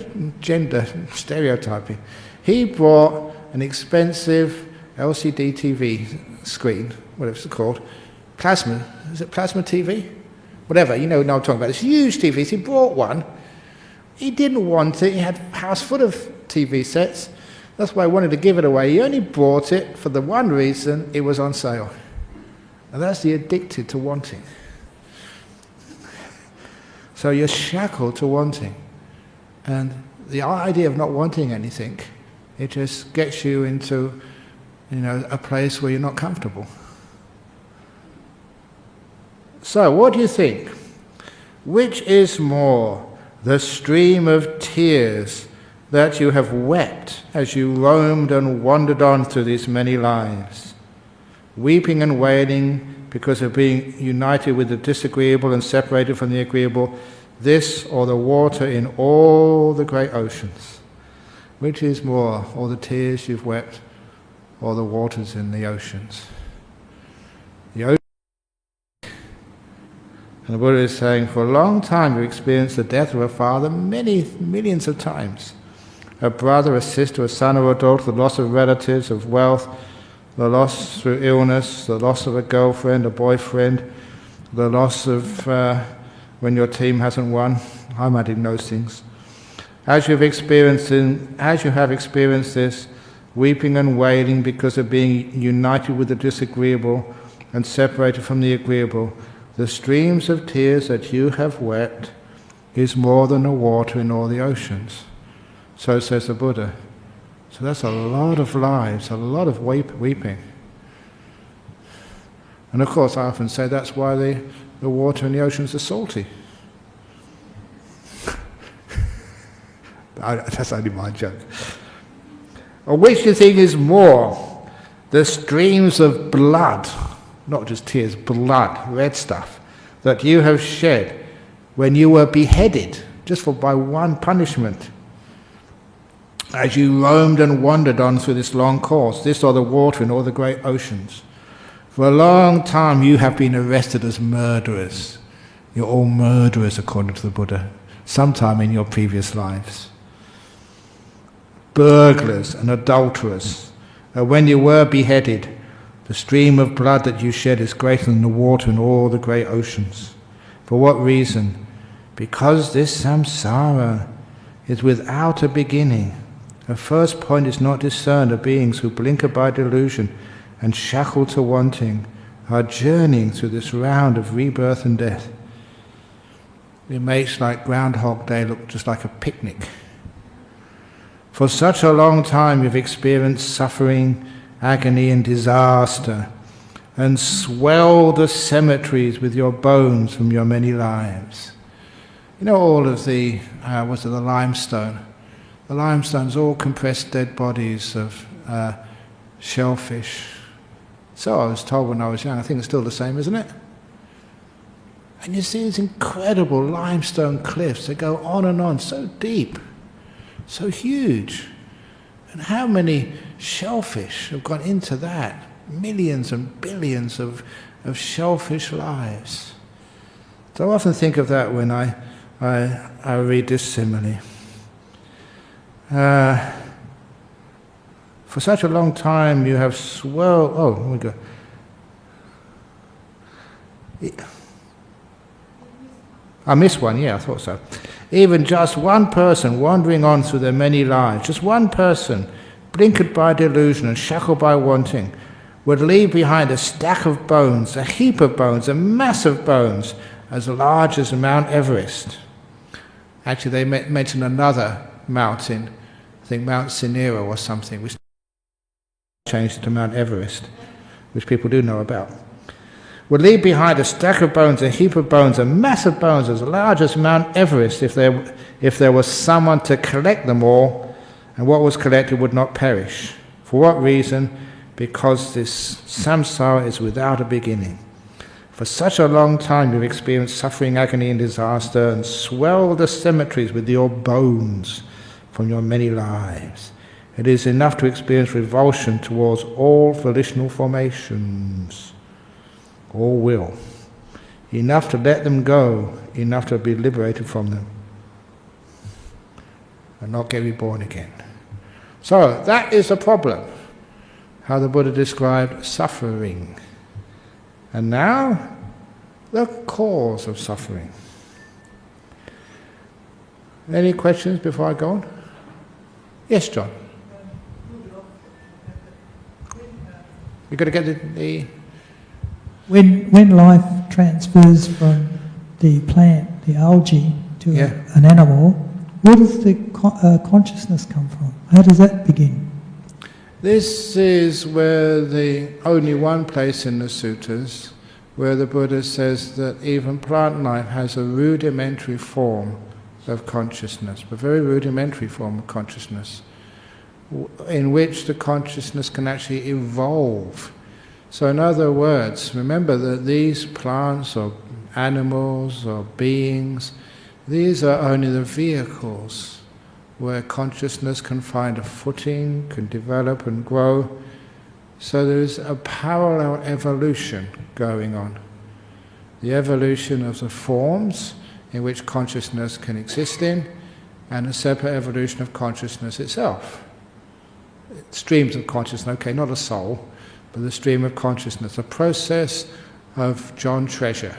gender stereotyping. He bought an expensive LCD TV screen, whatever it's called, plasma, is it plasma TV? Whatever, you know what I'm talking about. It's huge TVs. He bought one. He didn't want it. He had a house full of TV sets. That's why he wanted to give it away. He only bought it for the one reason: it was on sale. And that's the addicted to wanting. So you're shackled to wanting. And the idea of not wanting anything, it just gets you into, a place where you're not comfortable. So, what do you think? Which is more, the stream of tears that you have wept as you roamed and wandered on through these many lives, weeping and wailing because of being united with the disagreeable and separated from the agreeable, this or the water in all the great oceans? Which is more, all the tears you've wept or the waters in the oceans? The ocean. And the Buddha is saying, for a long time you've experienced the death of a father millions of times. A brother, a sister, a son or a daughter, the loss of relatives, of wealth, the loss through illness, the loss of a girlfriend, a boyfriend, the loss of when your team hasn't won. I'm adding those things. As you have experienced this, weeping and wailing because of being united with the disagreeable and separated from the agreeable, the streams of tears that you have wept is more than the water in all the oceans. So says the Buddha. So that's a lot of lives, a lot of weeping. And of course I often say that's why the water in the oceans are salty. That's only my joke. Or which do you think is more? The streams of blood, not just tears, blood, red stuff, that you have shed when you were beheaded, just by one punishment, as you roamed and wandered on through this long course, this or the water in all the great oceans. For a long time you have been arrested as murderers. You're all murderers according to the Buddha, sometime in your previous lives. Burglars and adulterers. When you were beheaded, the stream of blood that you shed is greater than the water in all the great oceans. For what reason? Because this samsara is without a beginning. The first point is not discerned of beings who blinker by delusion and shackled to wanting are journeying through this round of rebirth and death. It makes like Groundhog Day look just like a picnic. For such a long time you've experienced suffering, agony and disaster, and swelled the cemeteries with your bones from your many lives. You know all of the, the limestone? The limestone's all compressed dead bodies of shellfish. So I was told when I was young, I think it's still the same, isn't it? And you see these incredible limestone cliffs that go on and on, so deep, so huge. And how many shellfish have gone into that? Millions and billions of shellfish lives. So I often think of that when I read this simile. For such a long time you have swelled... Oh, here we go. I missed one, yeah, I thought so. Even just one person wandering on through their many lives, just one person, blinkered by delusion and shackled by wanting, would leave behind a stack of bones, a heap of bones, a mass of bones, as large as Mount Everest. Actually, they mention another mountain, I think Mount Sinera or something, which changed it to Mount Everest, which people do know about. Would leave behind a stack of bones, a heap of bones, a mass of bones as large as Mount Everest if there was someone to collect them all, and what was collected would not perish. For what reason? Because this samsara is without a beginning. For such a long time you've experienced suffering, agony and disaster, and swelled the cemeteries with your bones from your many lives. It is enough to experience revulsion towards all volitional formations. All will. Enough to let them go, enough to be liberated from them, and not get reborn again. So that is the problem, how the Buddha described suffering. And now, the cause of suffering. Any questions before I go on? Yes, John. You've got to get the When life transfers from the plant, the algae, to an animal, where does the consciousness come from? How does that begin? This is where the only one place in the sutras where the Buddha says that even plant life has a rudimentary form of consciousness, a very rudimentary form of consciousness, in which the consciousness can actually evolve. So in other words, remember that these plants or animals or beings, these are only the vehicles where consciousness can find a footing, can develop and grow. So there is a parallel evolution going on. The evolution of the forms in which consciousness can exist in, and a separate evolution of consciousness itself. Streams of consciousness, okay, not a soul, but the stream of consciousness, a process of John Treasure.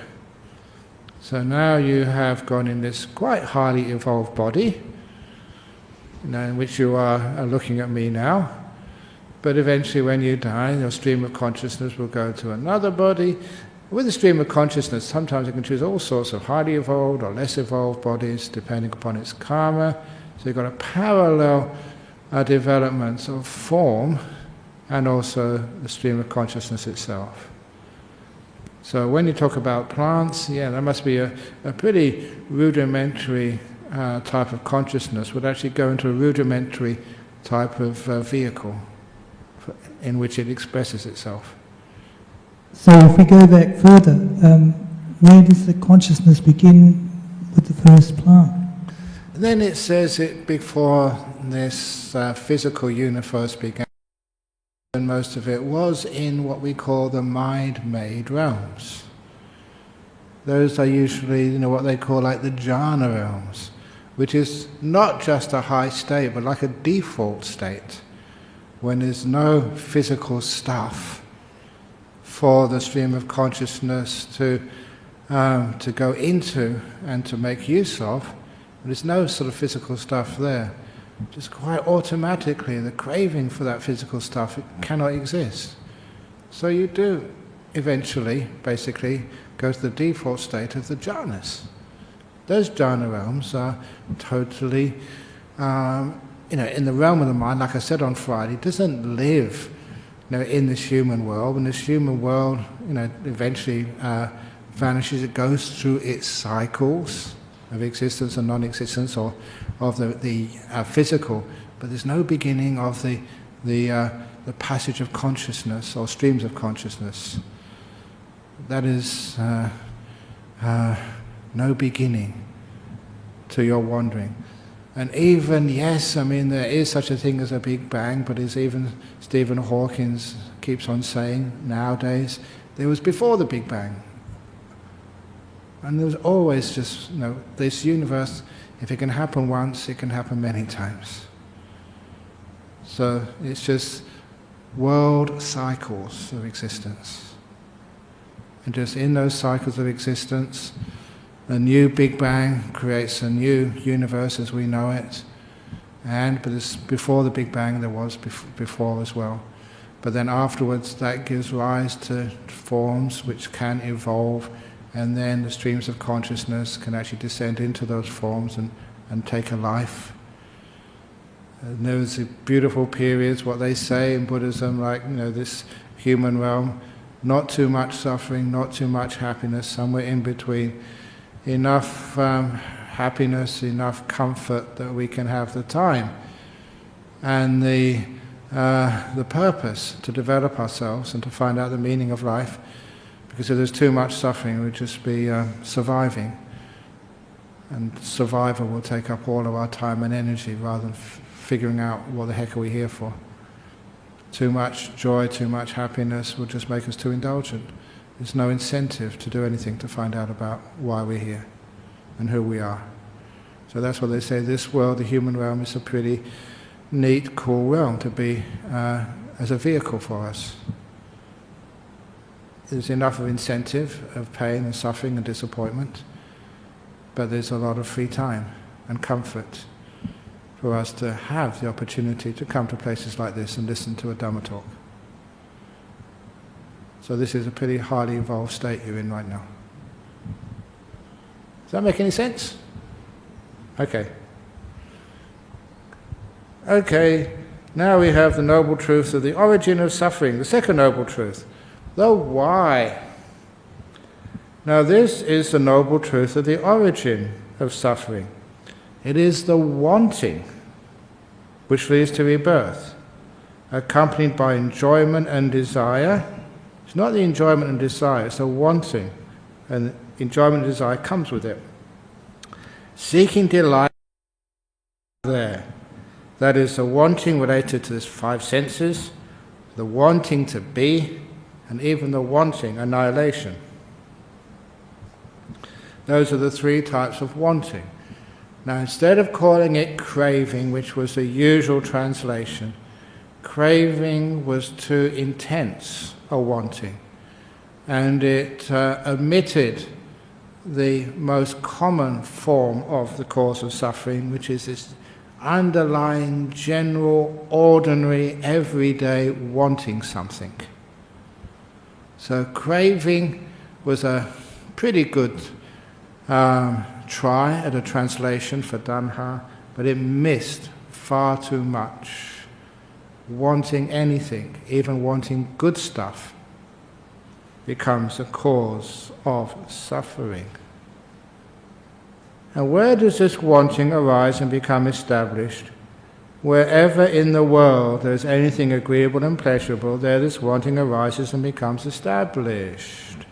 So now you have gone in this quite highly evolved body, in which you are looking at me now, but eventually when you die, your stream of consciousness will go to another body. With the stream of consciousness, sometimes you can choose all sorts of highly evolved or less evolved bodies, depending upon its karma. So you've got a parallel development of form, and also the stream of consciousness itself. So when you talk about plants, there must be a pretty rudimentary type of consciousness would actually go into a rudimentary type of vehicle in which it expresses itself. So if we go back further, where does the consciousness begin with the first plant? Then it says it before this physical universe began, and most of it was in what we call the mind-made realms. those are usually, what they call like the jhana realms, which is not just a high state, but like a default state, when there's no physical stuff for the stream of consciousness to go into and to make use of. There's no sort of physical stuff there. Just quite automatically, the craving for that physical stuff, it cannot exist. So you do eventually, basically, go to the default state of the jhanas. Those jhana realms are totally, in the realm of the mind, like I said on Friday, it doesn't live, in this human world. And this human world, eventually vanishes. It goes through its cycles of existence and non-existence, or of the physical, but there's no beginning of the passage of consciousness or streams of consciousness. That is no beginning to your wandering. And even, yes, there is such a thing as a Big Bang, but as even Stephen Hawking keeps on saying nowadays, there was before the Big Bang. And there was always just, this universe, if it can happen once, it can happen many times. So it's just world cycles of existence. And just in those cycles of existence, a new Big Bang creates a new universe as we know it. But before the Big Bang there was before as well. But then afterwards that gives rise to forms which can evolve, and then the streams of consciousness can actually descend into those forms and take a life. And there's beautiful periods, what they say in Buddhism, like, this human realm, not too much suffering, not too much happiness, somewhere in between. Enough happiness, enough comfort that we can have the time and the purpose to develop ourselves and to find out the meaning of life. Because if there's too much suffering, we'd just be surviving. And survival will take up all of our time and energy rather than figuring out what the heck are we here for. Too much joy, too much happiness will just make us too indulgent. There's no incentive to do anything to find out about why we're here and who we are. So that's what they say, this world, the human realm, is a pretty neat, cool realm to be as a vehicle for us. There's enough of incentive of pain and suffering and disappointment, but there's a lot of free time and comfort for us to have the opportunity to come to places like this and listen to a Dhamma talk. So this is a pretty highly evolved state you're in right now. Does that make any sense? Okay. Okay, now we have the noble truth of the origin of suffering, the second noble truth. The why. Now this is the noble truth of the origin of suffering. It is the wanting which leads to rebirth, accompanied by enjoyment and desire. It's not the enjoyment and desire, it's the wanting, and enjoyment and desire comes with it. Seeking delight there. That is the wanting related to the five senses, the wanting to be, and even the wanting annihilation. Those are the three types of wanting. Now, instead of calling it craving, which was the usual translation, craving was too intense a wanting, and it omitted the most common form of the cause of suffering, which is this underlying, general, ordinary, everyday wanting something. So craving was a pretty good try at a translation for Danha, but it missed far too much. Wanting anything, even wanting good stuff, becomes a cause of suffering. And where does this wanting arise and become established? Wherever in the world there is anything agreeable and pleasurable, there this wanting arises and becomes established.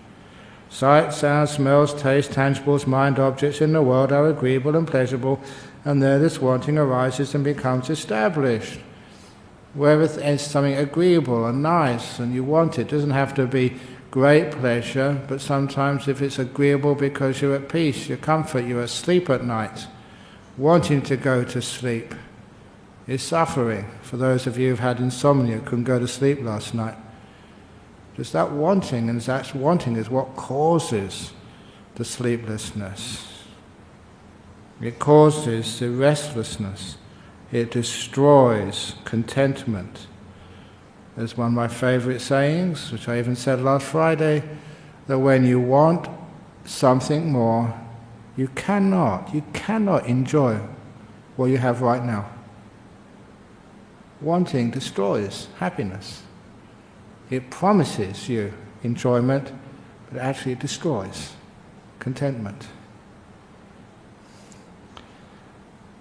Sight, sound, smells, taste, tangibles, mind objects in the world are agreeable and pleasurable, and there this wanting arises and becomes established. Wherever there's something agreeable and nice and you want it, doesn't have to be great pleasure, but sometimes if it's agreeable because you're at peace, you're comfort, you're asleep at night, wanting to go to sleep is suffering. For those of you who've had insomnia, couldn't go to sleep last night. Just that wanting, and that wanting is what causes the sleeplessness. It causes the restlessness. It destroys contentment. There's one of my favorite sayings, which I even said last Friday, that when you want something more, you cannot enjoy what you have right now. Wanting destroys happiness. It promises you enjoyment, but actually it destroys contentment.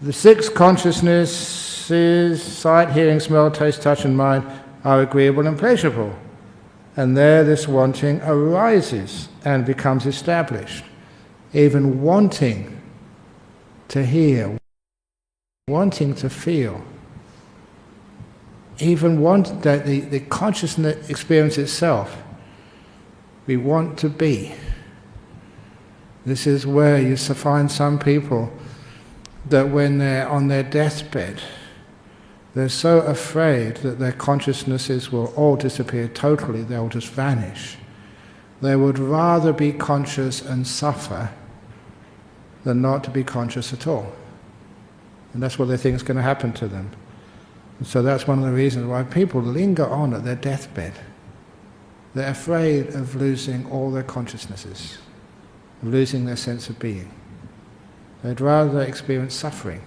The six consciousnesses, sight, hearing, smell, taste, touch and mind, are agreeable and pleasurable. And there this wanting arises and becomes established. Even wanting to hear, wanting to feel, even want the consciousness experience itself, we want to be. This is where you find some people that when they're on their deathbed, they're so afraid that their consciousnesses will all disappear totally, they'll just vanish. They would rather be conscious and suffer than not to be conscious at all. And that's what they think is going to happen to them. And so that's one of the reasons why people linger on at their deathbed. They're afraid of losing all their consciousnesses, of losing their sense of being. They'd rather experience suffering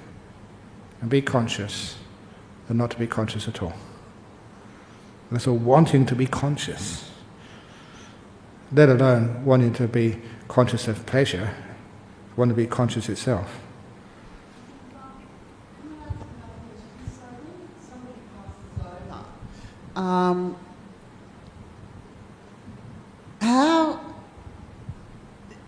and be conscious than not to be conscious at all. And so wanting to be conscious, let alone wanting to be conscious of pleasure, want to be conscious itself. How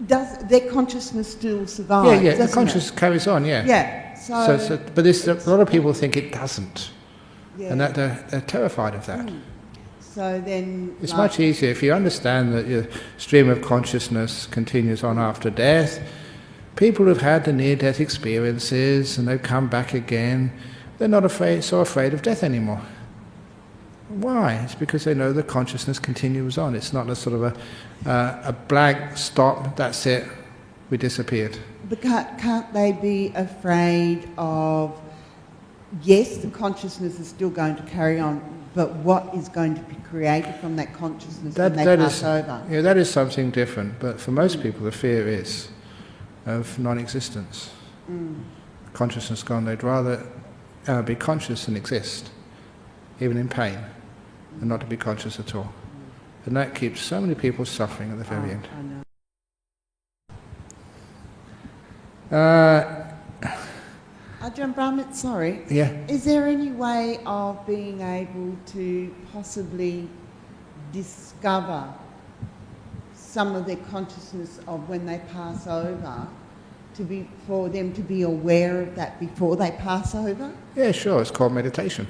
does their consciousness still survive? Yeah, the consciousness carries on, yeah. Yeah. So but a lot of people think it doesn't, yeah. and that they're terrified of that. So then It's much easier if you understand that your stream of consciousness continues on after death. People who've had the near-death experiences and they've come back again, they're not so afraid of death anymore. Why? It's because they know the consciousness continues on. It's not a sort of a blank stop, that's it, we disappeared. But can't they be afraid of, yes, the consciousness is still going to carry on, but what is going to be created from that consciousness when they pass over? Yeah, that is something different. But for most people, the fear is of non-existence. Consciousness gone. They'd rather be conscious than exist, even in pain, and not to be conscious at all. And that keeps so many people suffering at the very end. I know. Ajahn Brahm, sorry. Yeah. Is there any way of being able to possibly discover some of their consciousness of when they pass over, for them to be aware of that before they pass over? Yeah, sure. It's called meditation.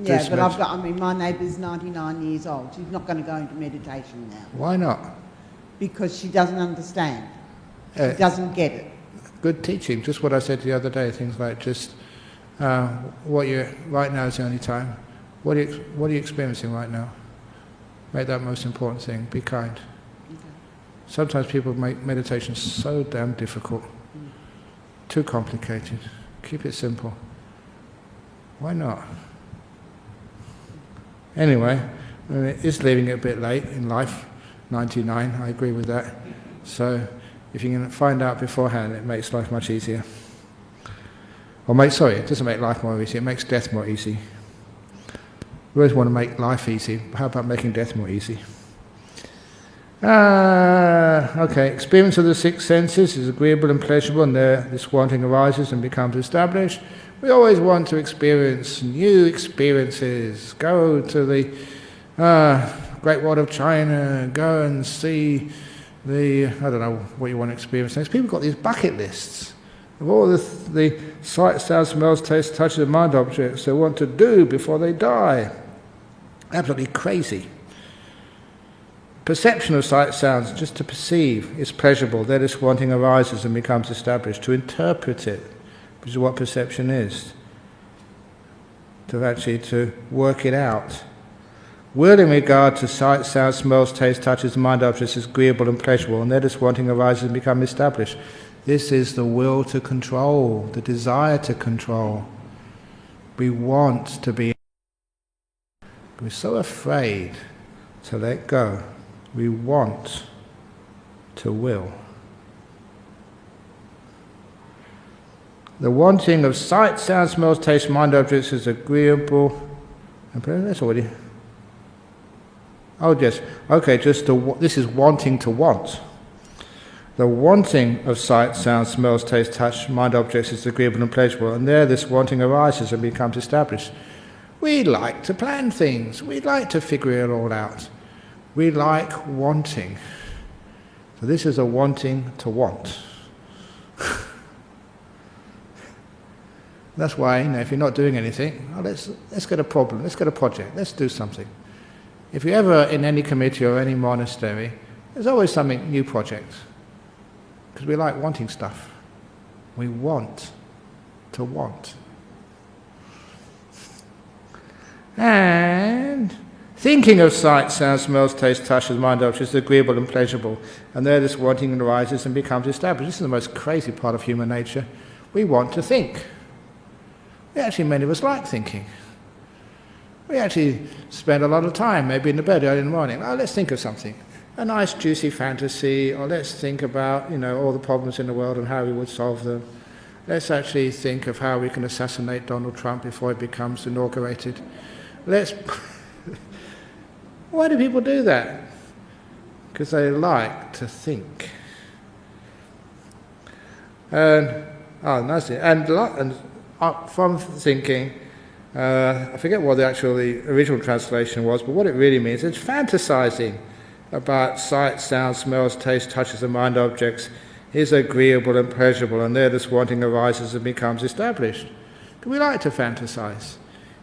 Yeah, but my neighbour's 99 years old. She's not going to go into meditation now. Why not? Because she doesn't understand. She doesn't get it. Good teaching. Just what I said the other day. Things like just right now is the only time. What are you experiencing right now? Make that most important thing. Be kind. Okay. Sometimes people make meditation so damn difficult, too complicated. Keep it simple. Why not? Anyway, it's leaving it a bit late in life. 99, I agree with that. So if you can find out beforehand, it makes life much easier. It doesn't make life more easy, it makes death more easy. We always want to make life easy. How about making death more easy? Okay, experience of the six senses is agreeable and pleasurable, and there this wanting arises and becomes established. We always want to experience new experiences. Go to the Great Wall of China, go and see I don't know what you want to experience next. People have got these bucket lists of all the sight, sound, smells, taste, touches and mind objects they want to do before they die. Absolutely crazy. Perception of sight, sounds, just to perceive, is pleasurable. Then this wanting arises and becomes established. To interpret it, which is what perception is. To work it out. Will in regard to sight, sound, smells, taste, touches, mind objects is agreeable and pleasurable, and then this wanting arises and becomes established. This is the will to control, the desire to control. We want to be. We're so afraid to let go. We want to will. The wanting of sight, sound, smells, taste, mind objects is agreeable. That's already. Oh yes. Okay. This is wanting to want. The wanting of sight, sound, smells, taste, touch, mind objects is agreeable and pleasurable, and there this wanting arises and becomes established. We like to plan things. We like to figure it all out. We like wanting. So this is a wanting to want. That's why, if you're not doing anything, let's get a problem, let's get a project, let's do something. If you're ever in any committee or any monastery, there's always something, new project. Because we like wanting stuff. We want to want. And thinking of sight, sound, smells, taste, touches, mind objects is agreeable and pleasurable, and there this wanting arises and becomes established. This is the most crazy part of human nature. We want to think. Many of us like thinking. We actually spend a lot of time, maybe in the bed early in the morning. Oh, let's think of something. A nice juicy fantasy, or let's think about, all the problems in the world and how we would solve them. Let's actually think of how we can assassinate Donald Trump before he becomes inaugurated. Why do people do that? Because they like to think. From thinking, I forget what the original translation was, but what it really means is fantasizing about sight, sound, smells, taste, touches and mind objects is agreeable and pleasurable, and there this wanting arises and becomes established. Do we like to fantasize?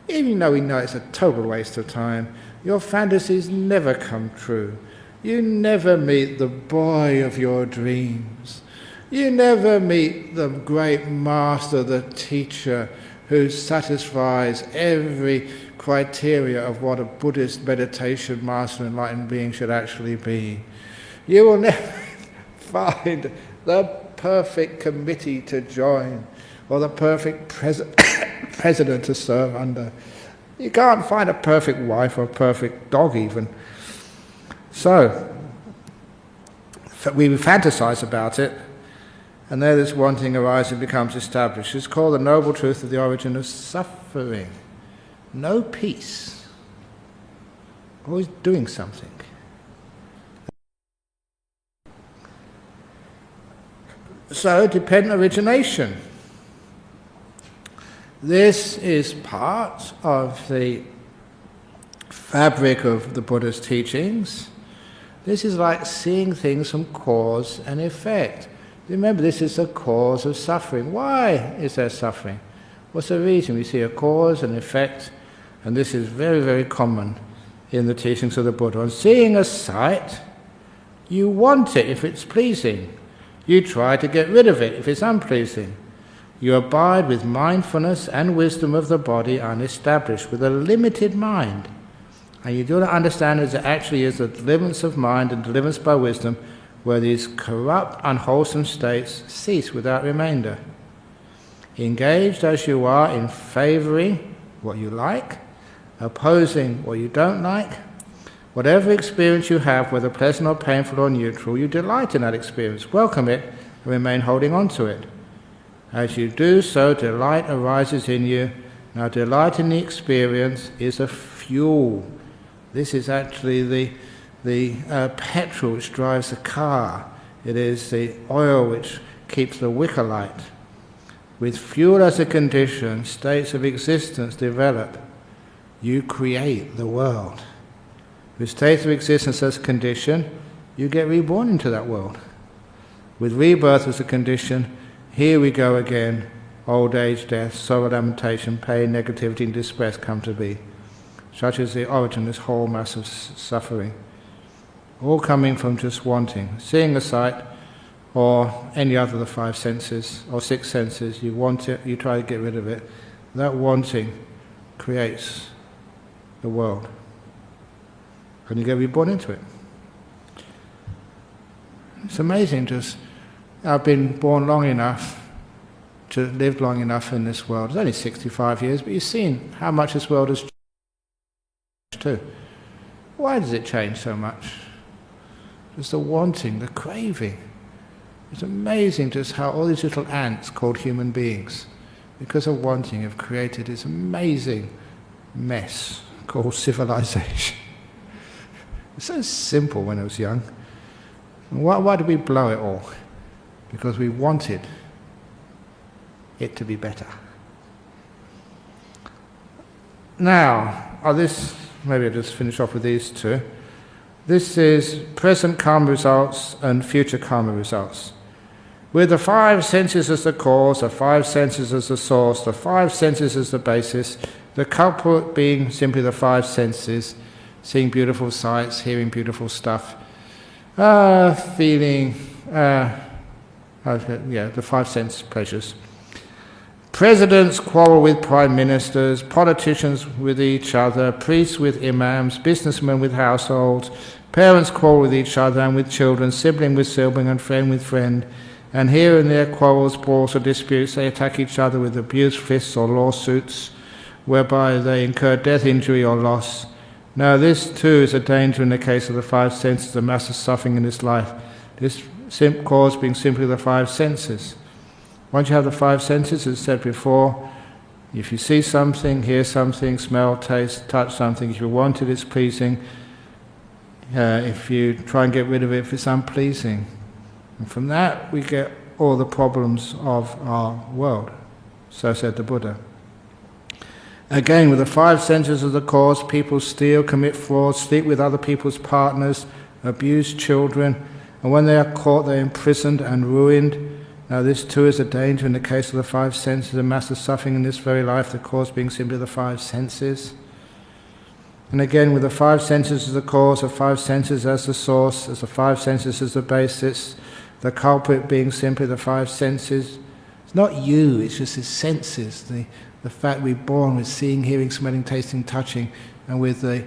Even though we know it's a total waste of time, your fantasies never come true. You never meet the boy of your dreams. You never meet the great master, the teacher, who satisfies every criteria of what a Buddhist meditation master, enlightened being should actually be. You will never find the perfect committee to join, or the perfect president to serve under. You can't find a perfect wife or a perfect dog even. So, we fantasize about it, and there this wanting arises and becomes established. It's called the noble truth of the origin of suffering. No peace. Always doing something. So, dependent origination. This is part of the fabric of the Buddha's teachings. This is like seeing things from cause and effect. Remember, this is the cause of suffering. Why is there suffering? What's the reason? We see a cause and effect, and this is very, very common in the teachings of the Buddha. On seeing a sight, you want it if it's pleasing. You try to get rid of it if it's unpleasing. You abide with mindfulness and wisdom of the body unestablished, with a limited mind. And you do not understand as it actually is the deliverance of mind and deliverance by wisdom, where these corrupt, unwholesome states cease without remainder. Engaged as you are in favouring what you like, opposing what you don't like, whatever experience you have, whether pleasant or painful or neutral, you delight in that experience, welcome it, and remain holding on to it. As you do so, delight arises in you. Now, delight in the experience is a fuel. This is actually the petrol which drives the car. It is the oil which keeps the wicker light. With fuel as a condition, states of existence develop. You create the world. With states of existence as a condition, you get reborn into that world. With rebirth as a condition, here we go again. Old age, death, sorrow, lamentation, pain, negativity and distress come to be. Such is the origin of this whole mass of suffering. all coming from just wanting. Seeing a sight, or any other of the 5 senses, or 6 senses, you want it, you try to get rid of it. That wanting creates the world. And you get reborn into it. It's amazing just, I've been born long enough to live long enough in this world. It's only 65 years, but you've seen how much this world has changed too. Why does it change so much? Just the wanting, the craving. It's amazing just how all these little ants called human beings, because of wanting, have created this amazing mess called civilization. It's so simple when I was young. Why did we blow it all? Because we wanted it to be better. Now, maybe I'll just finish off with these two. This is present karma results and future karma results. With the 5 senses as the cause, the 5 senses as the source, the 5 senses as the basis, the culprit being simply the 5 senses, seeing beautiful sights, hearing beautiful stuff, feeling, the 5 sense pleasures. Presidents quarrel with prime ministers, politicians with each other, priests with imams, businessmen with households, parents quarrel with each other and with children, sibling with sibling and friend with friend, and here and there quarrels, brawls or disputes, they attack each other with abuse, fists or lawsuits, whereby they incur death, injury or loss. Now this too is a danger in the case of the 5 senses, the massive suffering in this life. This cause being simply the 5 senses. Once you have the 5 senses, as said before, if you see something, hear something, smell, taste, touch something, if you want it, it's pleasing. If you try and get rid of it, if it's unpleasing. And from that, we get all the problems of our world. So said the Buddha. Again, with the 5 senses as the cause, people steal, commit fraud, sleep with other people's partners, abuse children, and when they are caught, they are imprisoned and ruined. Now this too is a danger in the case of the 5 senses, a massive suffering in this very life, the cause being simply the 5 senses. And again, with the 5 senses as the cause, the 5 senses as the source, as the 5 senses as the basis, the culprit being simply the 5 senses. It's not you, it's just the senses, the fact we're born with seeing, hearing, smelling, tasting, touching, and with the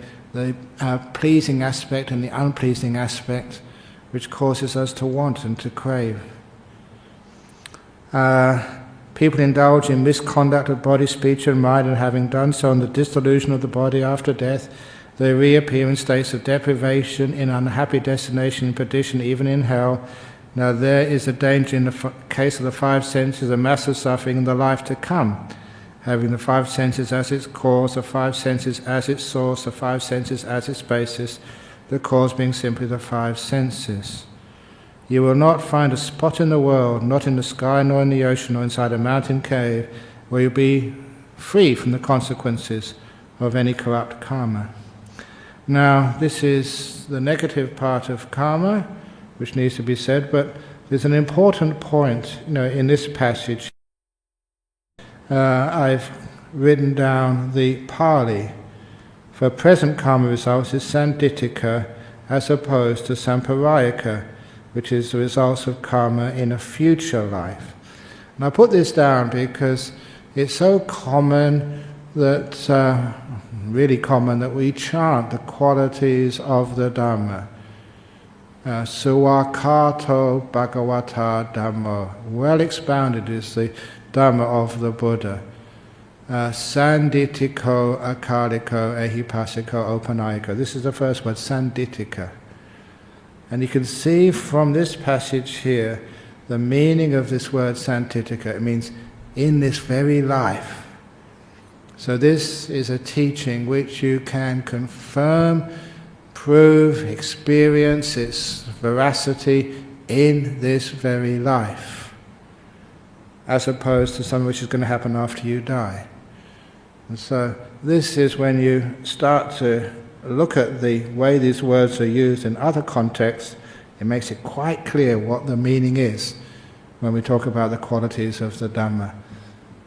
pleasing aspect and the unpleasing aspect, which causes us to want and to crave. People indulge in misconduct of body, speech and mind, and having done so in the dissolution of the body after death, they reappear in states of deprivation, in unhappy destination, in perdition, even in hell. Now there is a danger in the case of the 5 senses, a massive suffering in the life to come, having the 5 senses as its cause, the 5 senses as its source, the 5 senses as its basis, the cause being simply the 5 senses. You will not find a spot in the world, not in the sky nor in the ocean nor inside a mountain cave, where you'll be free from the consequences of any corrupt karma. Now, this is the negative part of karma, which needs to be said, but there's an important point, in this passage. I've written down the Pali for present karma results is Sandittika as opposed to Samparayaka, which is the results of karma in a future life. And I put this down because it's so common that, really common, that we chant the qualities of the Dhamma. Suwakato Bhagavata Dhammo. Well expounded is the Dhamma of the Buddha. Sanditiko Akaliko Ehipasiko Opanayiko. This is the first word, Sanditika. And you can see from this passage here the meaning of this word Sanditika. It means in this very life. So this is a teaching which you can confirm, prove, experience its veracity in this very life, as opposed to something which is going to happen after you die. And so this is when you start to look at the way these words are used in other contexts, it makes it quite clear what the meaning is when we talk about the qualities of the Dhamma.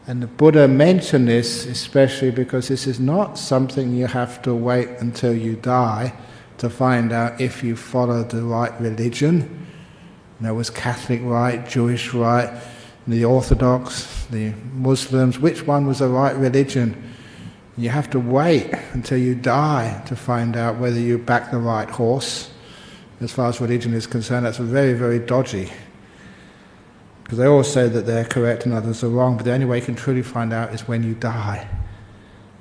And the Buddha mentioned this especially because this is not something you have to wait until you die to find out if you followed the right religion. There was Catholic right, Jewish right, the Orthodox, the Muslims, which one was the right religion? You have to wait until you die to find out whether you back the right horse. As far as religion is concerned, that's very, very dodgy. Because they all say that they're correct and others are wrong, but the only way you can truly find out is when you die.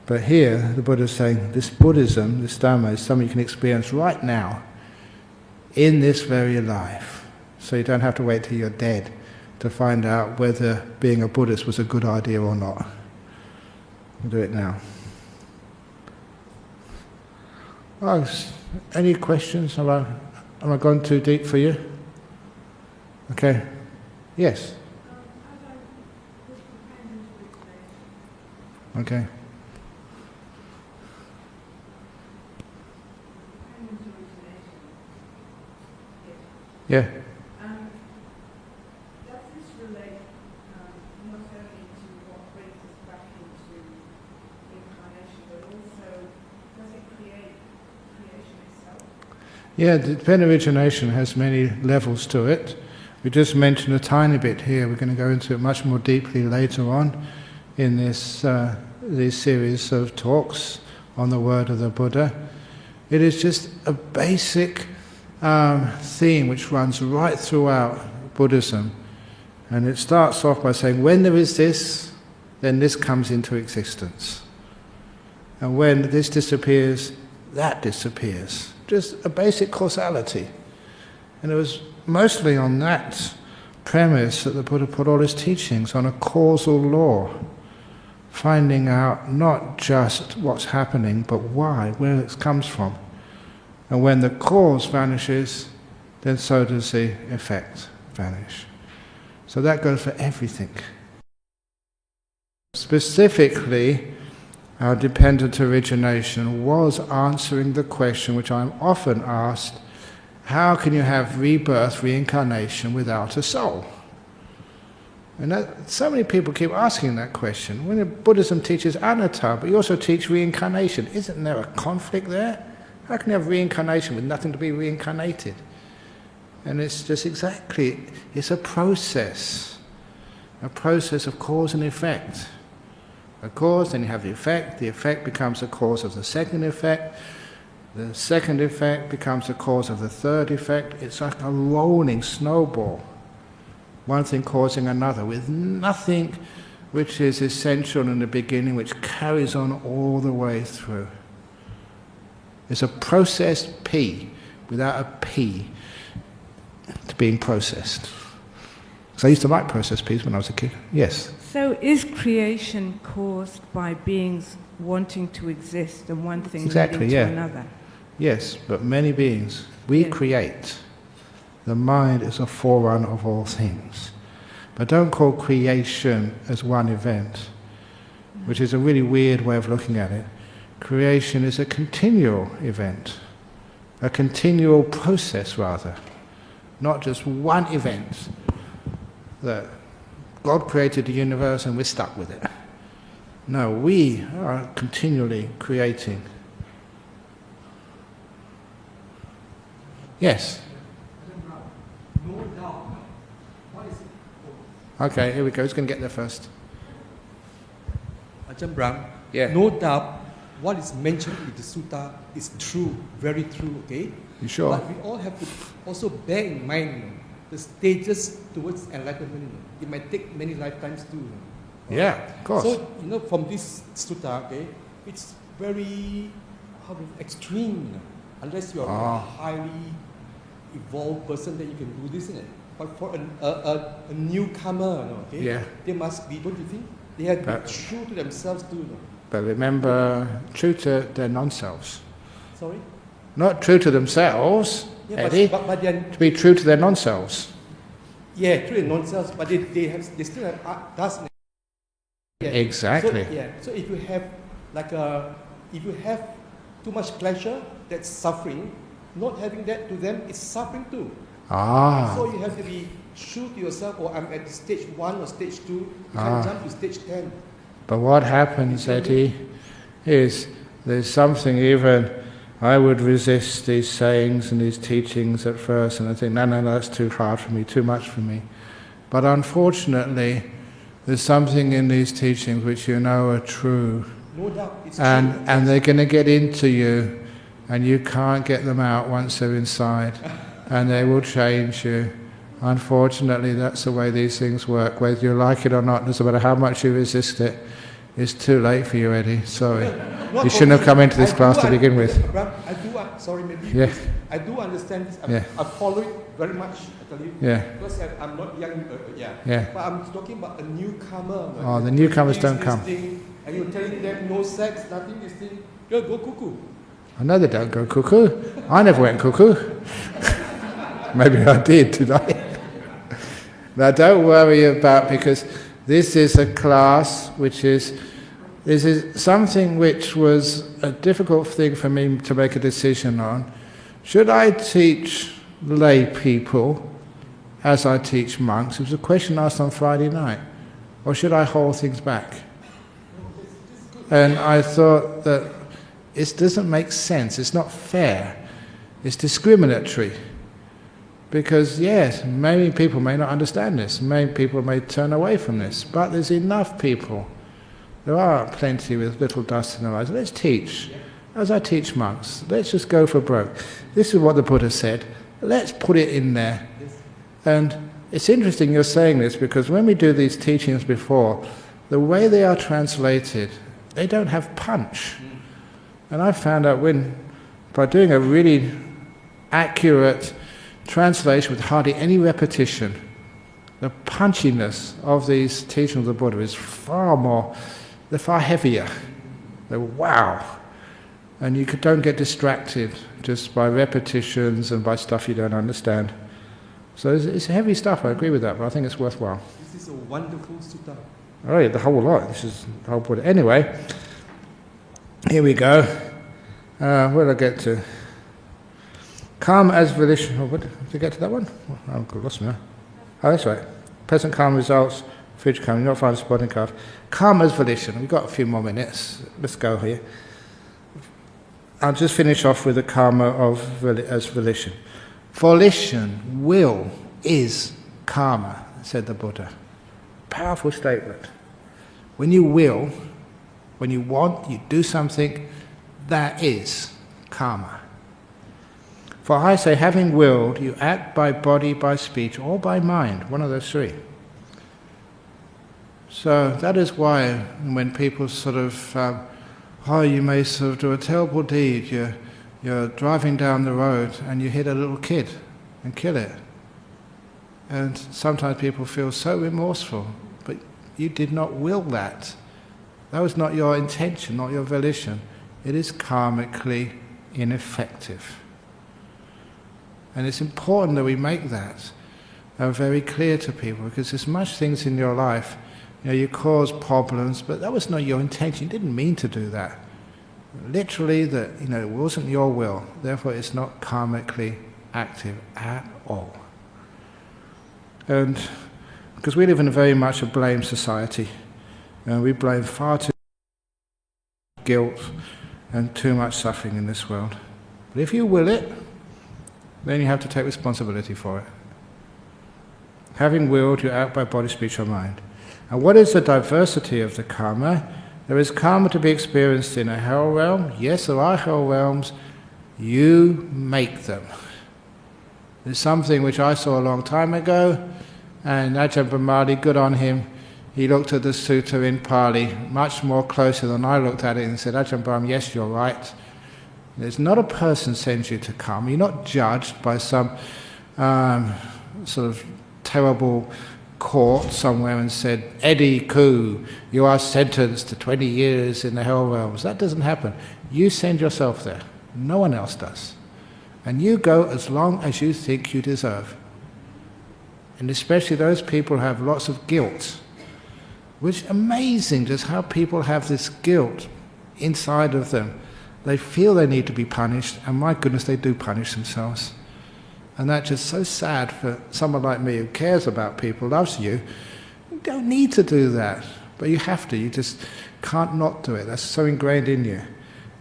But here, the Buddha is saying, this Buddhism, this Dhamma, is something you can experience right now, in this very life. So you don't have to wait till you're dead to find out whether being a Buddhist was a good idea or not. We'll do it now. Oh, any questions? Have I gone too deep for you? Okay. Yes. Okay. Yeah. Does this relate not only to what brings us back into incarnation, but also does it create creation itself? Yeah, the Ven origination has many levels to it. We just mentioned a tiny bit here. We're going to go into it much more deeply later on in this series of talks on the word of the Buddha. It is just a basic theme which runs right throughout Buddhism, and it starts off by saying when there is this, then this comes into existence, and when this disappears, that disappears. Just a basic causality. And it was mostly on that premise that the Buddha put all his teachings, on a causal law, finding out not just what's happening but why, where it comes from. And when the cause vanishes, then so does the effect vanish. So that goes for everything. Specifically, our dependent origination was answering the question which I'm often asked, how can you have rebirth, reincarnation without a soul? And so many people keep asking that question. When Buddhism teaches anatta, but you also teach reincarnation, isn't there a conflict there? How can you have reincarnation with nothing to be reincarnated? And it's just exactly, it's a process of cause and effect. A cause, then you have the effect becomes the cause of the second effect becomes the cause of the third effect. It's like a rolling snowball, one thing causing another, with nothing which is essential in the beginning, which carries on all the way through. It's a processed P without a P to being processed. So I used to like processed P's when I was a kid. Yes? So is creation caused by beings wanting to exist and one thing leading to another? Yes, but many beings. We create. The mind is a forerunner of all things. But don't call creation as one event, which is a really weird way of looking at it. Creation is a continual event, a continual process rather, not just one event that God created the universe and we're stuck with it. No, we are continually creating. Yes? No doubt. What is it? Okay, here we go. Who's going to get there first? Ajahn Brahm, Yeah. no doubt what is mentioned in the sutta is true, very true, okay? You sure? But we all have to also bear in mind the stages towards enlightenment. It might take many lifetimes too. Yeah, of course. So, from this sutta, okay, it's very extreme, unless you are a highly evolved person, then you can do this, isn't it? But for a newcomer, okay, they must be, don't you think? They have to be true to themselves too. But remember, true to their non-selves. Sorry? Not true to themselves, Eddie, but to be true to their non-selves. Yeah, true to non-selves, but they still have dust. Yeah. Exactly. So if you have if you have too much pleasure, that's suffering. Not having that to them is suffering too. So you have to be true to yourself, or I'm at stage 1 or stage 2, you can jump to stage 10. But what happens, Eddie, is there's something even I would resist these sayings and these teachings at first, and I think, no, that's too hard for me, too much for me. But unfortunately, there's something in these teachings which you know are true. No doubt, it's and, true. And they're going to get into you, and you can't get them out once they're inside, and they will change you. Unfortunately, that's the way these things work. Whether you like it or not, doesn't matter how much you resist it, it's too late for you, Eddie. Sorry. You shouldn't have come into this class to begin with. I do, sorry, maybe. Yeah. I do understand this. Yeah. I follow it very much, I tell you. Yeah. Because I'm not young, Yeah. But I'm talking about a newcomer. Oh, the newcomers don't come. And you're telling them no sex, nothing, this thing. Go cuckoo. I know they don't go cuckoo. I never went cuckoo. Maybe I did today. Now don't worry about, because this is a class which is, this is something which was a difficult thing for me to make a decision on. Should I teach lay people as I teach monks? It was a question asked on Friday night. Or should I hold things back? And I thought that it doesn't make sense, it's not fair, it's discriminatory. Because yes, many people may not understand this, many people may turn away from this, but there's enough people. There are plenty with little dust in their eyes. Let's teach, as I teach monks, let's just go for broke. This is what the Buddha said, let's put it in there. And it's interesting you're saying this, because when we do these teachings before, the way they are translated, they don't have punch. And I found out by doing a really accurate translation with hardly any repetition, the punchiness of these teachings of the Buddha is they're far heavier. They're wow. And you don't get distracted just by repetitions and by stuff you don't understand. So it's heavy stuff, I agree with that, but I think it's worthwhile. This is a wonderful sutta. Oh yeah, the whole lot. This is the whole Buddha. Anyway, here we go. Where did I get to? Calm as volition. Oh, what, did I get to that one? Oh, I've lost me now. Oh, that's right. Present calm results, future calm, you're not find a spotting calf. Calm as volition. We've got a few more minutes. Let's go here. I'll just finish off with the karma as volition. Volition, will, is karma, said the Buddha. Powerful statement. When you will, when you want, you do something, that is karma. For I say, having willed, you act by body, by speech, or by mind, one of those three. So that is why when people sort of, you may sort of do a terrible deed, you're driving down the road and you hit a little kid and kill it. And sometimes people feel so remorseful, but you did not will that. That was not your intention, not your volition. It is karmically ineffective. And it's important that we make that very clear to people, because there's much things in your life, you cause problems, but that was not your intention. You didn't mean to do that. Literally, it wasn't your will. Therefore, it's not karmically active at all. And because we live in very much a blame society, and we blame far too much guilt and too much suffering in this world. But if you will it, then you have to take responsibility for it. Having willed, you act by body, speech, or mind. And what is the diversity of the karma? There is karma to be experienced in a hell realm. Yes, there are hell realms. You make them. There's something which I saw a long time ago, and Ajahn Brahm, good on him, he looked at the sutta in Pali much more closer than I looked at it and said, Ajahn Brahm, yes, you're right. There's not a person sends you to karma. You're not judged by some sort of terrible court somewhere and said, Eddie Koo, you are sentenced to 20 years in the hell realms. That doesn't happen. You send yourself there. No one else does. And you go as long as you think you deserve. And especially those people who have lots of guilt, which is amazing just how people have this guilt inside of them. They feel they need to be punished, and my goodness, they do punish themselves. And that's just so sad for someone like me who cares about people, loves you. You don't need to do that, but you have to. You just can't not do it. That's so ingrained in you.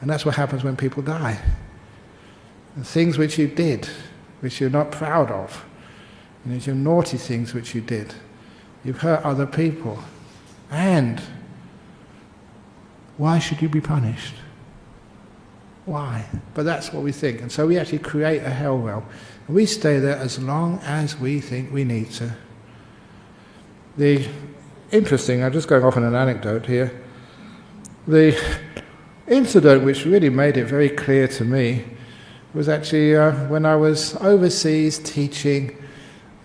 And that's what happens when people die. the things which you did, which you're not proud of, your naughty things which you did. You've hurt other people. And why should you be punished? Why? But that's what we think. And so we actually create a hell realm. And we stay there as long as we think we need to. I'm just going off on an anecdote here. The incident which really made it very clear to me was actually when I was overseas teaching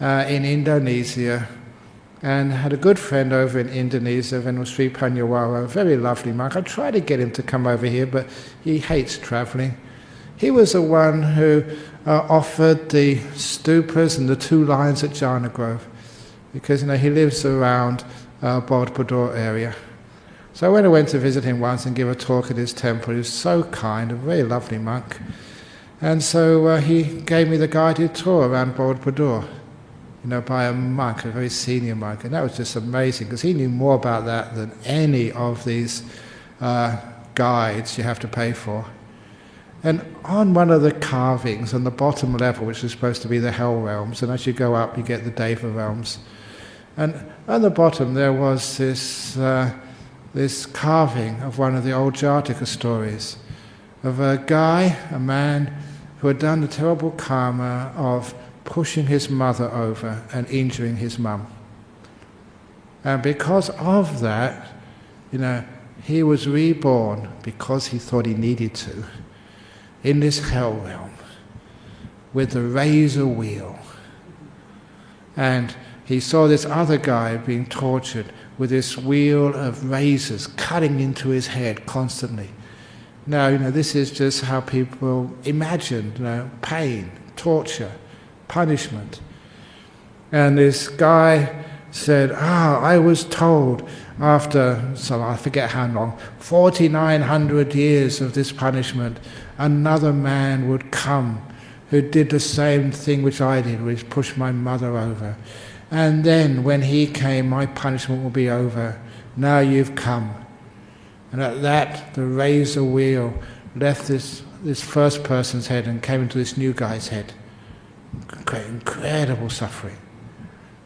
in Indonesia, and had a good friend over in Indonesia, Venerable Sri Panyawara, a very lovely monk. I tried to get him to come over here, but he hates travelling. He was the one who offered the stupas and the 2 lions at Jhana Grove, because he lives around Bodhpur area. So when I went to visit him once and give a talk at his temple, he was so kind, a very lovely monk. And so he gave me the guided tour around Bodhpur, by a monk, a very senior monk. And that was just amazing, because he knew more about that than any of these guides you have to pay for. And on one of the carvings, on the bottom level, which is supposed to be the hell realms, and as you go up you get the Deva realms, and on the bottom there was this carving of one of the old Jataka stories, of a guy, a man, who had done the terrible karma of pushing his mother over and injuring his mum. And because of that, he was reborn, because he thought he needed to, in this hell realm, with the razor wheel. And he saw this other guy being tortured with this wheel of razors cutting into his head constantly. Now, this is just how people imagine, pain, torture, punishment. And this guy said, I was told after, I forget how long, 4,900 years of this punishment, another man would come who did the same thing which I did, which pushed my mother over. And then when he came, my punishment will be over. Now you've come. And at that, the razor wheel left this first person's head and came into this new guy's head. Incredible suffering.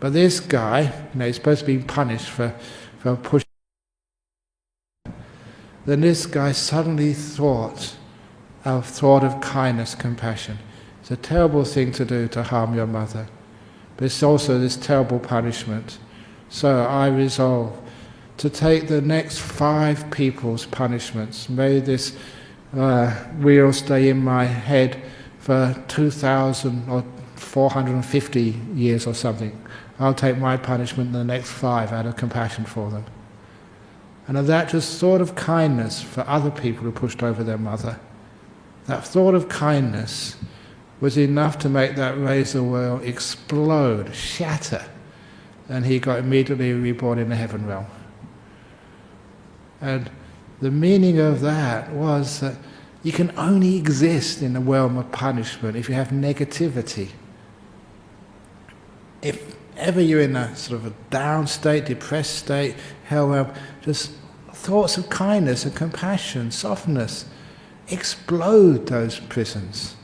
But this guy, he's supposed to be punished for pushing. Then this guy suddenly thought of kindness, compassion. It's a terrible thing to do, to harm your mother. But it's also this terrible punishment. So I resolve to take the next 5 people's punishments. May this wheel stay in my head for 2,000 or 450 years or something. I'll take my punishment in the next 5 out of compassion for them. And of that just thought of kindness for other people who pushed over their mother, that thought of kindness was enough to make that razor wheel explode, shatter, and he got immediately reborn in the heaven realm. And the meaning of that was that you can only exist in the realm of punishment if you have negativity. If ever you're in a sort of a down state, depressed state, hell realm, just thoughts of kindness and compassion, softness, explode those prisons.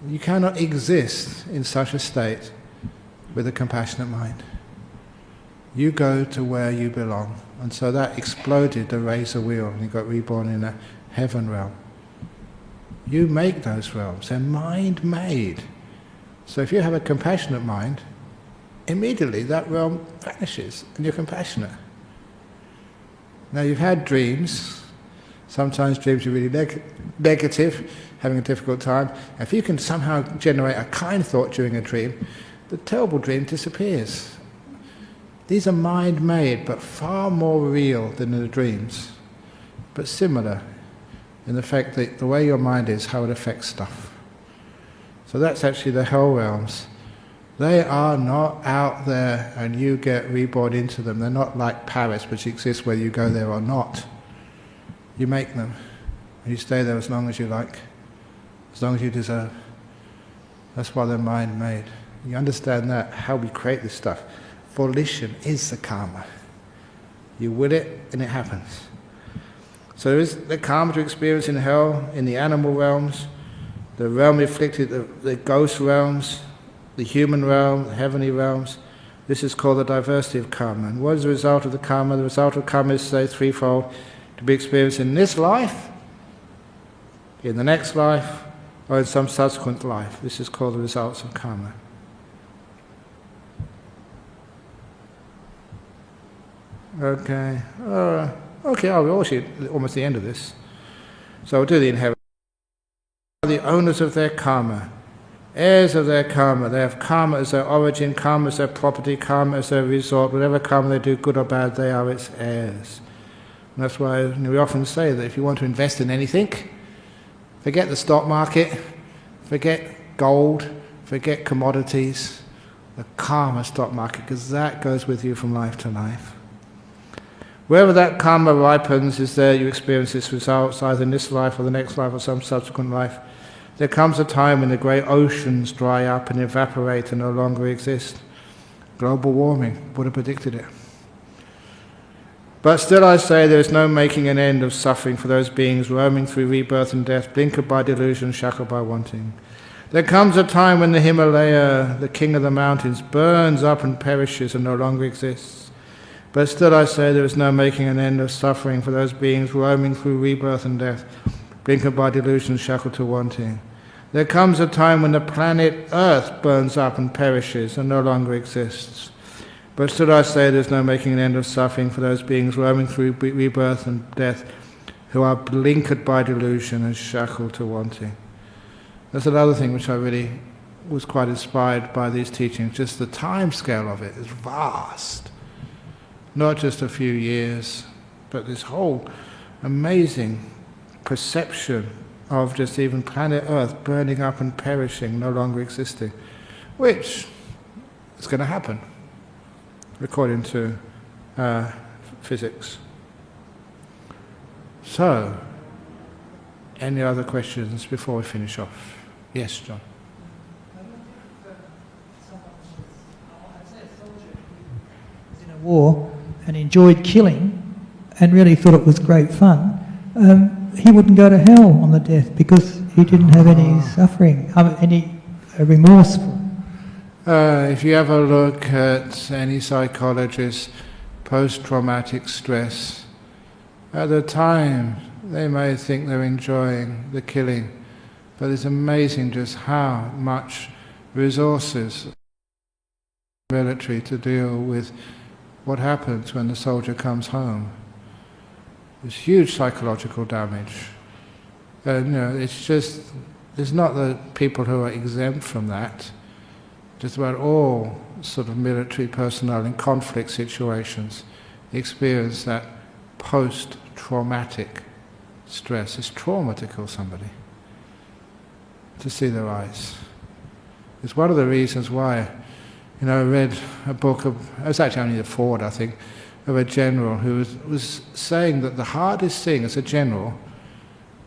You cannot exist in such a state with a compassionate mind. You go to where you belong. And so that exploded the razor wheel, and you got reborn in a heaven realm. You make those realms. They're mind-made. So if you have a compassionate mind, immediately that realm vanishes and you're compassionate. Now you've had dreams. Sometimes dreams are really negative, having a difficult time. If you can somehow generate a kind thought during a dream, the terrible dream disappears. These are mind-made, but far more real than the dreams, but similar in the fact that the way your mind is, how it affects stuff. So that's actually the hell realms. They are not out there and you get reborn into them. They're not like Paris, which exists whether you go there or not. You make them, and you stay there as long as you like, as long as you deserve. That's why they're mind-made. You understand that, how we create this stuff. Volition is the karma. You will it, and it happens. So there is the karma to experience in hell, in the animal realms. the realm reflected, the ghost realms, the human realm, the heavenly realms. This is called the diversity of karma. And what is the result of the karma? The result of karma is, say, threefold: to be experienced in this life, in the next life, or in some subsequent life. This is called the results of karma. Okay. Okay, we're actually almost the end of this. So we'll do the inheritance. The owners of their karma, heirs of their karma. They have karma as their origin, karma as their property, karma as their resort. Whatever karma they do, good or bad, they are its heirs. And that's why we often say that if you want to invest in anything, forget the stock market, forget gold, forget commodities, the karma stock market, because that goes with you from life to life. Wherever that karma ripens is there you experience its results, either in this life or the next life or some subsequent life. There comes a time when the great oceans dry up and evaporate and no longer exist. Global warming, Buddha predicted it. But still I say there is no making an end of suffering for those beings roaming through rebirth and death, blinkered by delusion, shackled by wanting. There comes a time when the Himalaya, the king of the mountains, burns up and perishes and no longer exists. But still I say there is no making an end of suffering for those beings roaming through rebirth and death, blinkered by delusion, shackled to wanting. There comes a time when the planet Earth burns up and perishes and no longer exists. But still I say there is no making an end of suffering for those beings roaming through rebirth and death who are blinkered by delusion and shackled to wanting. That's another thing which I really was quite inspired by these teachings. Just the time scale of it is vast. Not just a few years, but this whole amazing perception of just even planet Earth burning up and perishing, no longer existing, which is going to happen, according to physics. So, any other questions before we finish off? Yes, John. In a war and enjoyed killing and really thought it was great fun, he wouldn't go to hell on the death because he didn't have any suffering, any remorse. If you have a look at any psychologist, post-traumatic stress, at the time they may think they're enjoying the killing, but it's amazing just how much resources military to deal with what happens when the soldier comes home. There's huge psychological damage. And it's just, there's not the people who are exempt from that. Just about all sort of military personnel in conflict situations experience that post-traumatic stress. It's trauma to kill somebody, to see their eyes. It's one of the reasons why, I read a book of, it was actually only the forward, I think, of a general who was saying that the hardest thing as a general,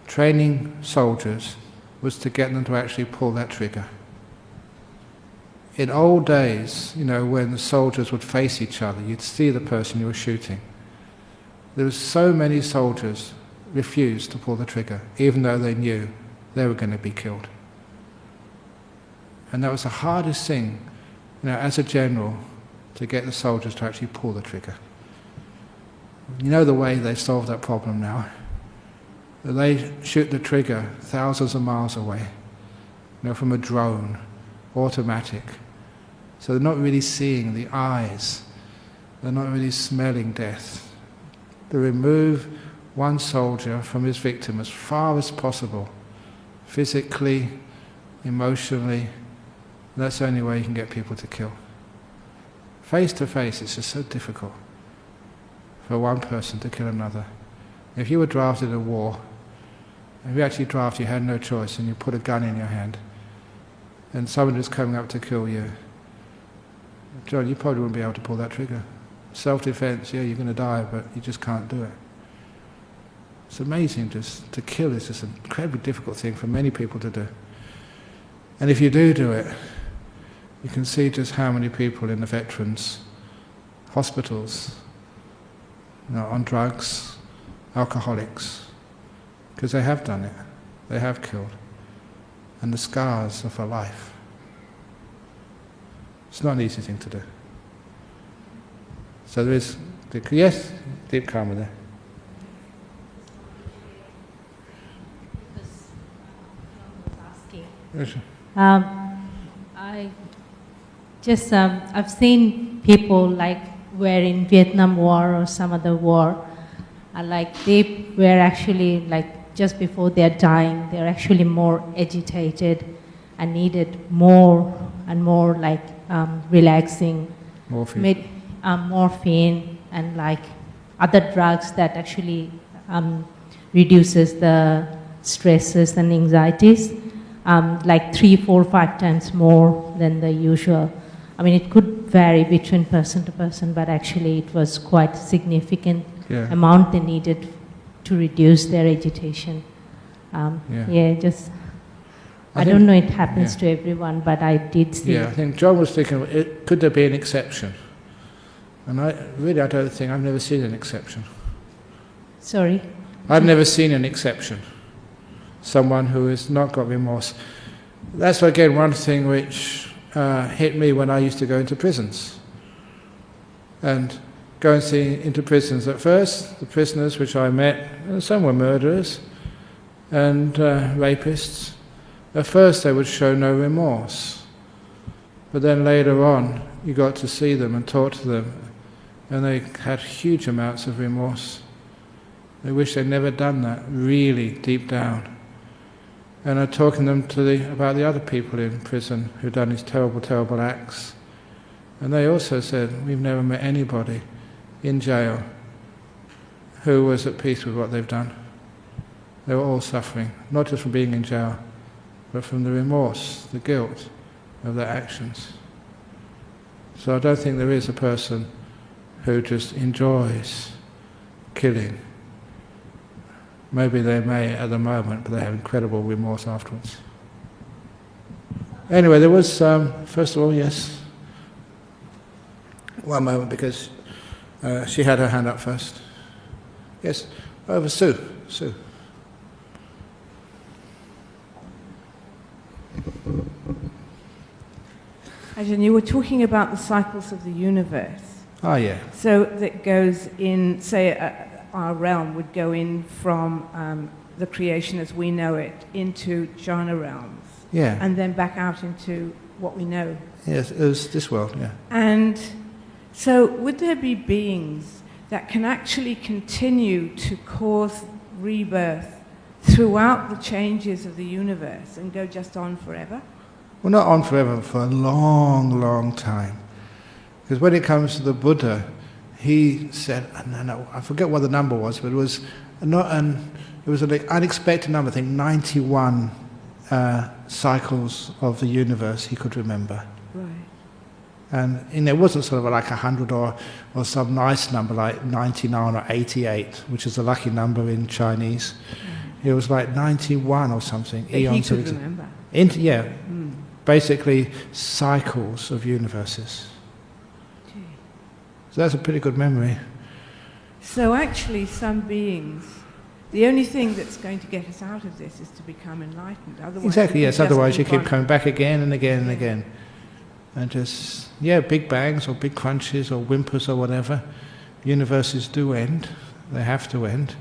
training soldiers, was to get them to actually pull that trigger. In old days, when the soldiers would face each other, you'd see the person you were shooting. There were so many soldiers refused to pull the trigger, even though they knew they were going to be killed. And that was the hardest thing, as a general, to get the soldiers to actually pull the trigger. You know the way they solve that problem now? They shoot the trigger thousands of miles away, from a drone, automatic. So they're not really seeing the eyes. They're not really smelling death. They remove one soldier from his victim as far as possible, physically, emotionally. That's the only way you can get people to kill. Face to face, it's just so difficult for one person to kill another. If you were drafted in a war, if you actually drafted, you had no choice, and you put a gun in your hand, and someone is coming up to kill you, John, you probably wouldn't be able to pull that trigger. Self-defense, yeah, you're going to die, but you just can't do it. It's amazing just to kill is just an incredibly difficult thing for many people to do. And if you do it, you can see just how many people in the veterans' hospitals, on drugs, alcoholics, because they have done it. They have killed. and the scars of a life. It's not an easy thing to do. So there is, yes, deep karma there. I just I've seen people like were in Vietnam War or some other war, like they were actually like just before they're dying, they're actually more agitated and needed more and more like relaxing morphine and like other drugs that actually reduces the stresses and anxieties. Like 3, 4, 5 times more than the usual. I mean, it could vary between person to person, but actually it was quite significant amount they needed to reduce their agitation. Just I don't know it happens to everyone, but I did see. Yeah, I think John was thinking, could there be an exception? And I don't think, I've never seen an exception. Sorry? I've never seen an exception. Someone who has not got remorse. That's again one thing which hit me when I used to go into prisons. And going into prisons at first, the prisoners which I met, some were murderers and rapists. At first they would show no remorse. But then later on you got to see them and talk to them, and they had huge amounts of remorse. They wish they'd never done that, really deep down. And I'm talking them about the other people in prison who've done these terrible, terrible acts. And they also said, we've never met anybody in jail who was at peace with what they've done. They were all suffering, not just from being in jail, but from the remorse, the guilt of their actions. So I don't think there is a person who just enjoys killing. Maybe they may at the moment, but they have incredible remorse afterwards. Anyway, there was, first of all, yes. One moment, because she had her hand up first. Yes, over Sue. Sue. Ajahn, you were talking about the cycles of the universe. Oh, yeah. So that goes in, say, our realm would go in from the creation as we know it into jhana realms. Yeah. And then back out into what we know. Yes, it was this world, yeah. And so would there be beings that can actually continue to cause rebirth throughout the changes of the universe and go just on forever? Well, not on forever, for a long, long time. Because when it comes to the Buddha, he said, I forget what the number was, but it was an unexpected number, I think 91 cycles of the universe he could remember. Right. And it wasn't sort of like 100 or some nice number like 99 or 88, which is a lucky number in Chinese. It was like 91 or something. That he could remember. Basically cycles of universes. So that's a pretty good memory. So actually some beings, the only thing that's going to get us out of this is to become enlightened. Otherwise, exactly, yes, otherwise you keep on. coming back again and again and again. And just, big bangs or big crunches or whimpers or whatever. Universes do end, they have to end.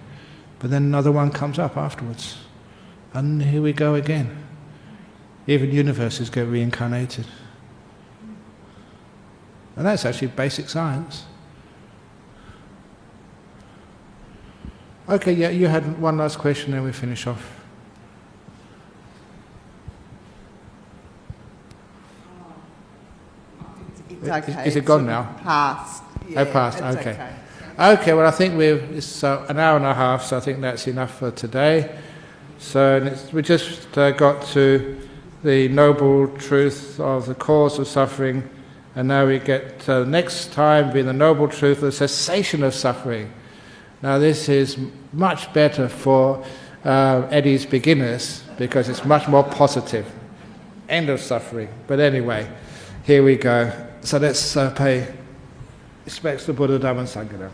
But then another one comes up afterwards. And here we go again. Even universes get reincarnated. And that's actually basic science. Okay, yeah, you had one last question, then we finish off. It's okay. Is it gone now? Past. Yeah, Oh, past, it's okay. Okay, well I think it's an hour and a half, so I think that's enough for today. So we just got to the noble truth of the cause of suffering, and now we get next time being the noble truth of the cessation of suffering. Now this is much better for Eddie's beginners because it's much more positive. End of suffering. But anyway, here we go. So let's pay respects to Buddha, Dhamma and Sangha now.